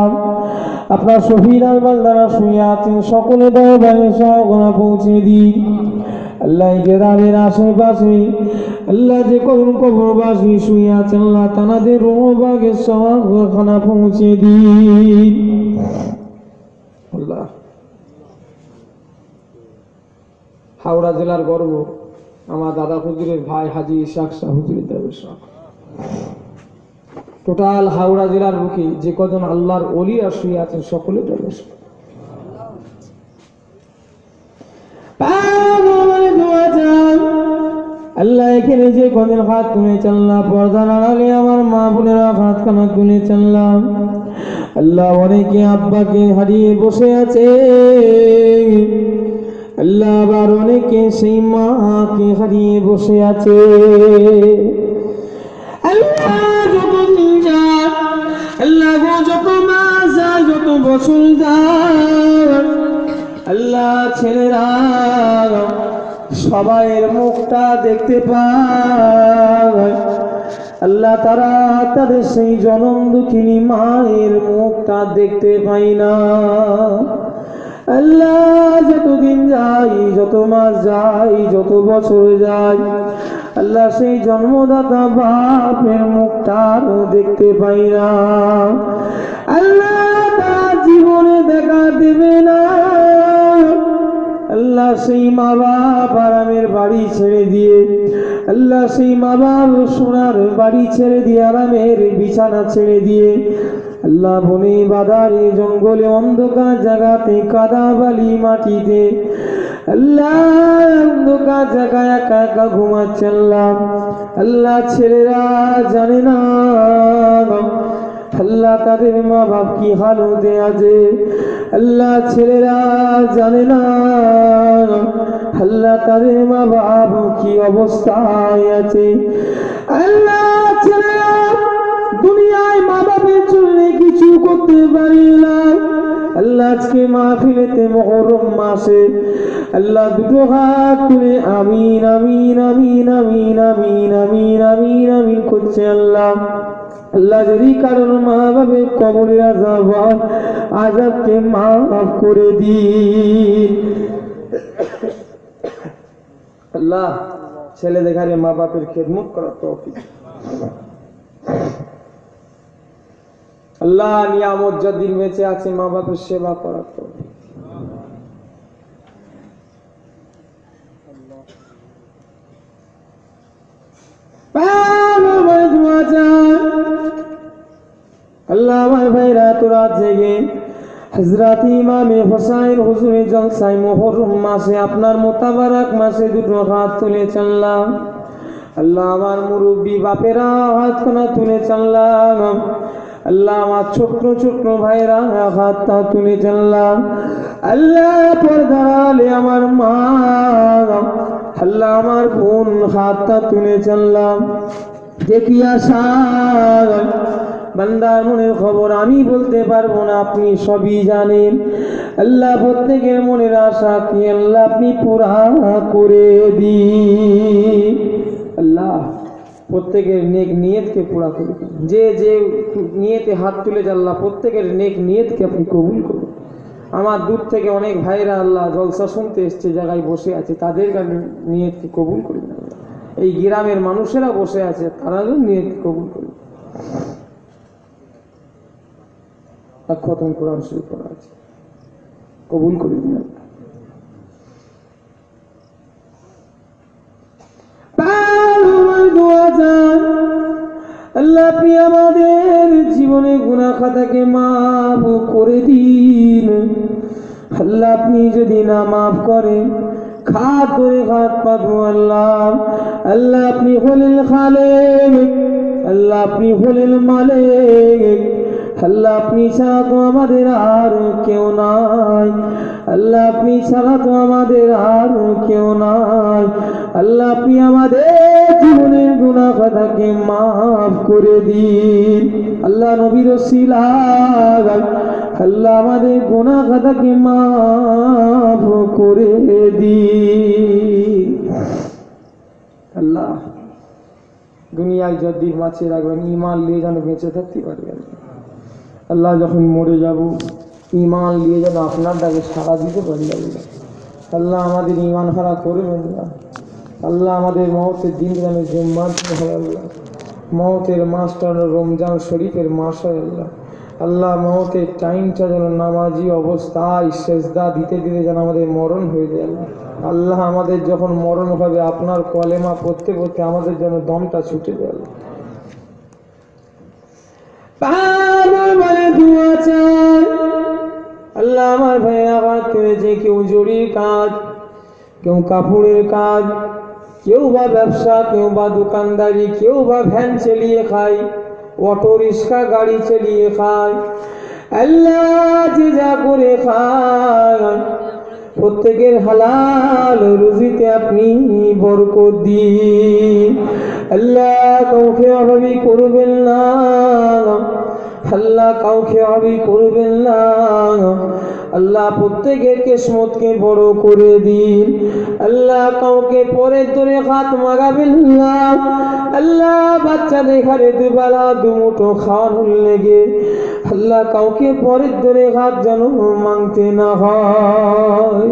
আপনার শহীদার বান্দারা শুয়ে আছেন সকলে দরবারে সওয়াব পৌঁছে দিন। আল্লাহ এই কেরামের আশেপাশে আল্লাহ যে কজন কবরবাসী শুয়ে আছেন আল্লাহ তানাদের রূহবাগে সওয়াব পৌঁছে দিন। আল্লাহ হাওড়া জেলার গর্ব আমার দাদা হুজুরের ভাই হাজী ইসহাক শাহ হুজুরের দরবারে সওয়াব। টোটাল হাওড়া জেলার বুকে যে কজন আল্লাহর ওলিরা শুয়ে আছেন সকলে দরবারে সওয়াব। আল্লাহ এখানে যে কজন হাত তুলেছেন আল্লাহ পর্দার আড়ালে আমার মা বোনেরা হাত কানা তুলেছেন আল্লাহ অনেকে আব্বাকে হারিয়ে বসে আছে আল্লাহ, আবার অনেকে সেই মাকে হারিয়ে বসে আছে আল্লাহ। যত দিন যায় আল্লাহ গো, যত মাস যায়, যত বছর যায় আল্লাহ ছেলেরা সবাইয়ের মুখটা দেখতে পায় আল্লাহ, তারা তাদের সেই জনম দুঃখিনী মায়ের মুখটা দেখতে পায় না আল্লাহ যতদিন যাই, যত মাস যাই, যত বছর যাই, আল্লাহ সেই জন্মদাতা বাপের মুখটাও দেখতে পাই না। আল্লাহ তার জীবনে দেখা দেবে না। আল্লাহ সেই মা বাপ আরামের বাড়ি ছেড়ে দিয়ে, আল্লাহ সেই মা বাপ সোনার বাড়ি ছেড়ে দিয়ে, আরামের বিছানা ছেড়ে দিয়ে, আল্লাহ বনে বাদারে জঙ্গলে অন্ধকার জায়গাতে কাদা বালি মাটিতে আল্লাহ অন্ধকার জায়গায় একা একা ঘুমাচ্ছে। আল্লাহ আল্লাহ ছেলেরা জানে না আল্লাহ তাদের মা বাপ কি হালতে আছে। আল্লাহ ছেলেরা জানে না আল্লাহ তাদের মা বাপ কি অবস্থায় আছে। আল্লাহ ছেলেরা দুনিয়ায় মা বাপের জন্য কিছু করতে পারি না। আল্লাহ আজকে মাহফিলেতে মুহররম মাসে আল্লাহ দুটো হাত তুলে আমিন আমিন আমিন আমিন আমিন আমিন আমিন আমিন করছে। আল্লাহ আল্লাহ যদি কারোর মা বাপের কবরের আযাব হয়, আযাবকে মাফ করে দিন। আল্লাহ ছেলে দেখারে মা বাপের খেদমত করার তৌফিক। আল্লাহ নিয়ামত যতদিন বেঁচে আছে মা বাপের সেবা করার তৌফিক। আল্লাহ আমার ভাইরা তোরা জেগে হযরত ইমামে হুসাইন হুজুরের জলসায় মুহররম মাসে আপনার মোতাবারক মাসে দুটো হাত তুলে চাল্লাম। আল্লাহ আমার মুরব্বী বাপেরা হাত কোনা তুলে চাল্লাম। আল্লাহ আমার ছোট্ট ছোট্ট ভাইরা হাতটা তুলে চাল্লাম। আল্লাহ পর্দার আলে আমার মা, আল্লাহ আমার বোন হাতটা তুলে চাল্লাম। দেখি আশা বান্দার মনের খবর আমি বলতে পারবো না, আপনি সবই জানেন। আল্লাহ প্রত্যেকের মনের আশা কি আল্লাহ আপনি পুরা করে দিন। আল্লাহ প্রত্যেকের নেক নিয়তকে পুরা করে দিন। যে যে নিয়তে হাত তুলে আল্লাহ প্রত্যেকের নেক নিয়তকে আপনি কবুল করুন। আমার দূর থেকে অনেক ভাইরা আল্লাহ জলসা শুনতে এসছে, জায়গায় বসে আছে, তাদের নিয়তকে কবুল করুন। এই গ্রামের মানুষেরা বসে আছে, তারা নিয়তকে কবুল করুন। খতম কোরআন শুরু করা আছে, কবুল করে দিন। আল্লাহ আপনি আমাদের জীবনে গুনাহ খাতাকে মাফ করে দিন। আল্লাহ আপনি যদি না মাফ করেন, খাত ধরে হাত পাতবো। আল্লাহ আল্লাহ আপনি হলেন খালেক, আল্লাহ আপনি হলেন মালিক। আল্লাহ আপনি ছাড়া তো আমাদের আর কেউ নাই। আল্লাহ আপনি ছাড়া তো আমাদের আর কেউ নাই। আল্লাহ আপনি আমাদের জীবনের গুনাহ খাতাকে মাফ করে দিন। আল্লাহ নবীর ওসিলায় আল্লাহ আমাদের গুনাহ খাতাকে মাফ করে দিন। আল্লাহ দুনিয়ায় যদি বাঁচিয়ে রাখবেন, ঈমান নিয়ে যেন বেঁচে থাকতে পারবেন। আল্লাহ যখন মরে যাব, ঈমান নিয়ে যেন আপনার ডাকে সাড়া দিতে পারি। আল্লাহ আমাদের ঈমান হারা করবেন না। আল্লাহ আমাদের মওতের দিন যেন জুম্মার হয়। আল্লাহ মওতের মাসটা রমজান শরীফের মাস হয়। আল্লাহ আল্লাহ মওতের টাইমটা যেন নামাজি অবস্থায় সেজদা দিতে দিতে যেন আমাদের মরণ হয়ে যায়। আল্লাহ আমাদের যখন মরণ হবে, আপনার কলেমা পড়তে পড়তে আমাদের যেন দমটা ছুটে যায়। আল্লাহ আমার ভাইয়েরা কাজ করেছে, কেউ জরির কাজ, কেউ কাপড়ের কাজ, কেউ বা ব্যবসা, কেউ বা দোকানদারি, কেউ বা ভ্যান চালিয়ে খায়, অটো রিক্সা গাড়ি চালিয়ে খায়। আল্লাহ যে যা করে খায় প্রত্যেকের হালাল রুজিতে আপনি বরকত দিন। আল্লাহ কাউকে অভাবী করবেন না। আল্লাহ কাউকে অভাবী করবেন না। আল্লাহ প্রত্যেকের কিসমতকে বড় করে দিন। আল্লাহ কাউকে পরের ধরে হাত মাগাবেন না। আল্লাহ বাচ্চাদের ঘরে দুবেলা দুমুঠো খাওয়ানোর লেগে আল্লাহ কাউকে পরের ধরে হাত যেন মাংতে না হয়।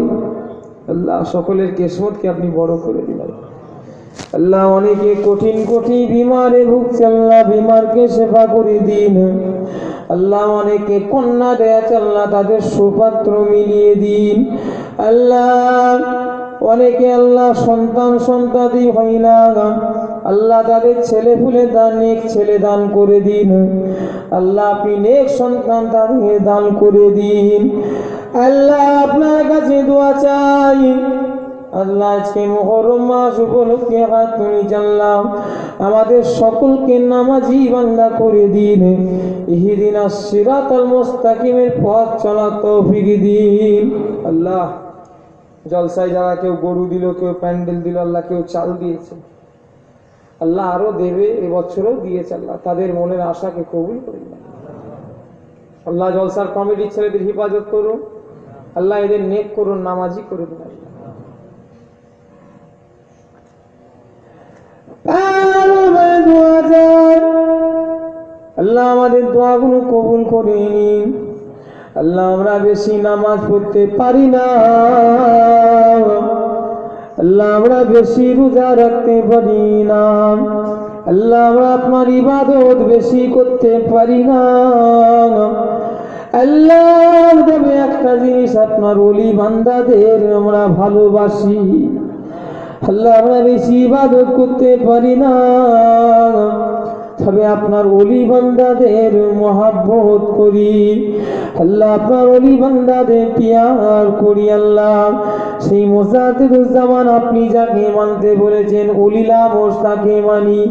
আল্লাহ সকলের কিসমতকে আপনি বড় করে দিলেন। আল্লাহ অনেকে কঠিন কঠিন বিমারে ভুগছে, আল্লাহ বিমারকে সেবা করে দিন। আল্লাহ অনেকে কন্যা দেয়া আল্লাহ তাদের সুপাত্র মিলিয়ে দিন। আল্লাহ অনেকে আল্লাহ সন্তানাদি হয় না, আল্লাহ তাদের ছেলে ফুলে দান, নেক ছেলে দান করে দিন। আল্লাহ আপনি নেক সন্তান তাদের দান করে দিন। আল্লাহ আপনার কাছে দোয়া চাই, আল্লাহ আজকে মুহররম মাস উপলক্ষে হাত তুলে জানলাম আমাদের সকলকে নামাজি বান্দা করে দিন। ইহদিনাস সিরাতাল মুস্তাকিমের পথ চলা তৌফিক দিন। আল্লাহ জলসায় যারা কেউ গরু দিল, কেউ প্যান্ডেল দিল, আল্লাহ কেউ চাল দিয়েছে, আল্লাহ আরো দেবে, এবছরও দিয়েছে, আল্লাহ তাদের মনের আশাকে কবুল করে দিন। আল্লাহ জলসার কমিটির ছেলেদের হেফাজত করুন, আল্লাহ এদের নেক করুন, নামাজি করে দিন। আল্লাহ আমাদের দোয়াগুলো কবুল করে নিন। আল্লাহ আমরা বেশি নামাজ পড়তে পারি না, আল্লাহ আমরা বেশি রোজা রাখতে পারি না, আল্লাহ আমরা আপনার ইবাদত বেশি করতে পারি না। আল্লাহ তবে একটা জিনিস, আপনার ওলি বান্দাদের আমরা ভালোবাসি, আল্লাহ আমরা বেশি ইবাদত করতে পারি না, তবে আপনার ওলি বান্দাদের মহাব্বত করি। আল্লাহ আপনার ওলি বান্দাদের পিয়ার করি। আল্লাহ সেই মুজাদ্দিদুজ্জামান আপনি যাকে মানতে বলেছেন ওলিলা মোস তাকে মানি।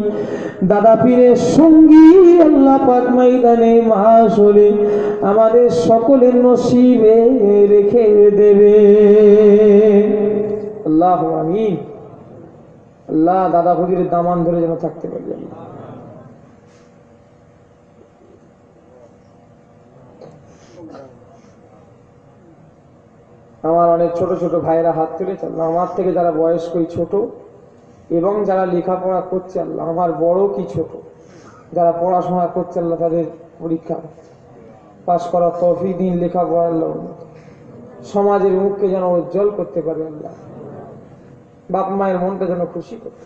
দাদা পীরের সঙ্গী আল্লাহ পাক ময়দানে মাহশরে আমাদের সকলের নসিবে রেখে দেবে। আল্লাহ আমিন। আল্লাহ দাদা হুজুরের দামান ধরে যেন থাকতে পারি। আমার অনেক ছোট ছোট ভাইয়েরা হাত তুলেছে, আল্লাহ আমার থেকে যারা বয়স্ক ছোট এবং যারা লেখাপড়া করছে, আল্লাহ আমার বড় কি ছোট যারা পড়াশোনা করছে, আল্লাহ তাদের পরীক্ষা পাশ করার তৌফিক দিন, লেখাপড়ার আল্লাহ সমাজের মুখকে যেন উজ্জ্বল করতে পারে, আল্লাহ বাপ মায়ের মনটা যেন খুশি করতে,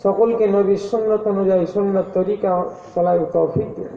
সকলকে নবীর সুন্নত অনুযায়ী সুন্নত তরিকা চলায় তৌফিক দিন।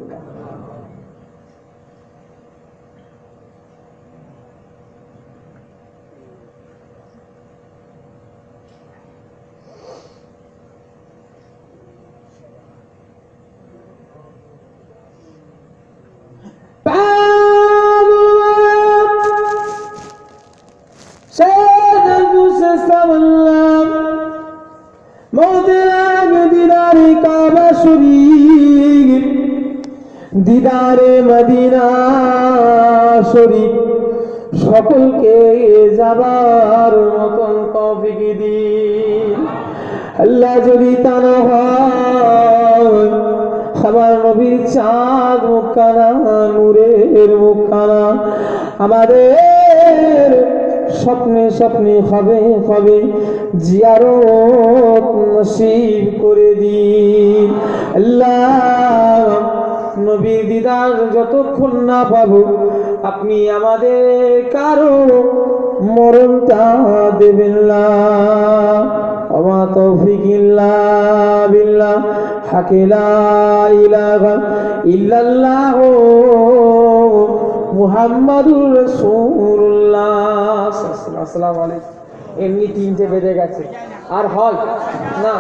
দিদারে মদিনা শরীফ সকলকে যাবার মতন তৌফিক দিন। আল্লাহ যদি তা না হয় আমার নবীর চাঁদ মুখখানা, নূরের মুখখানা আমাদের স্বপ্নে স্বপ্নে হবে হবে জিয়ারত নসিব করে দিন। আল্লাহ নবীর দিদার যতক্ষণ না পাবো আপনি আমাদের কারো মরণটা দেবেন না। ওয়া তৌফিক ইল্লা বিল্লাহ, হাকে লা ইলাহা ইল্লাল্লাহ মুহাম্মাদুর রাসূলুল্লাহ। আসসালামু আলাইকুম। এমনি 3টে বেজে গেছে, আর হয় না।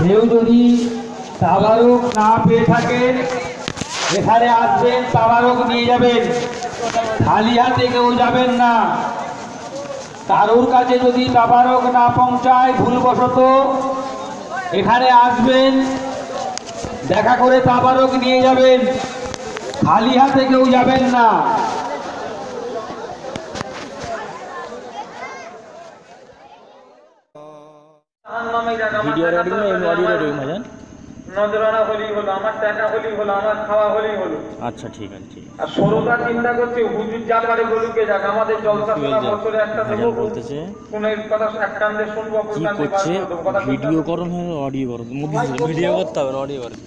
কেউ যদি তাবারক না পেয়ে থাকেন, এখানে আসবেন, তাবারক নিয়ে যাবেন, খালি হাতে কেউ যাবেন না। কারোর কাছে যদি তাবারক না পৌঁছায় ভুলবশত এখানে আসবেন, দেখা করে তাবারক নিয়ে যাবেন, খালি হাতে কেউ যাবেন না। ভিডিও রেকর্ডিং না এমনি অডিও রেকর্ডিং ভাইজান? নজরানা হলেই হলো, আমার টাকা হলেই হলো, আমার খাওয়া হলেই হলো। আচ্ছা ঠিক আছে ঠিক আছে। আর সরোদা চিন্তা করছে হুজুর যা পারে বলুকে যাক, আমাদের জলসা শোনা বছরে একটা দেবো, ভাইজান বলতেছে কোনের কথা এক কান্দে শুনবো, কি করছে, ভিডিও করুন অডিও করুন, ভিডিও করতে হবে না অডিও করুন।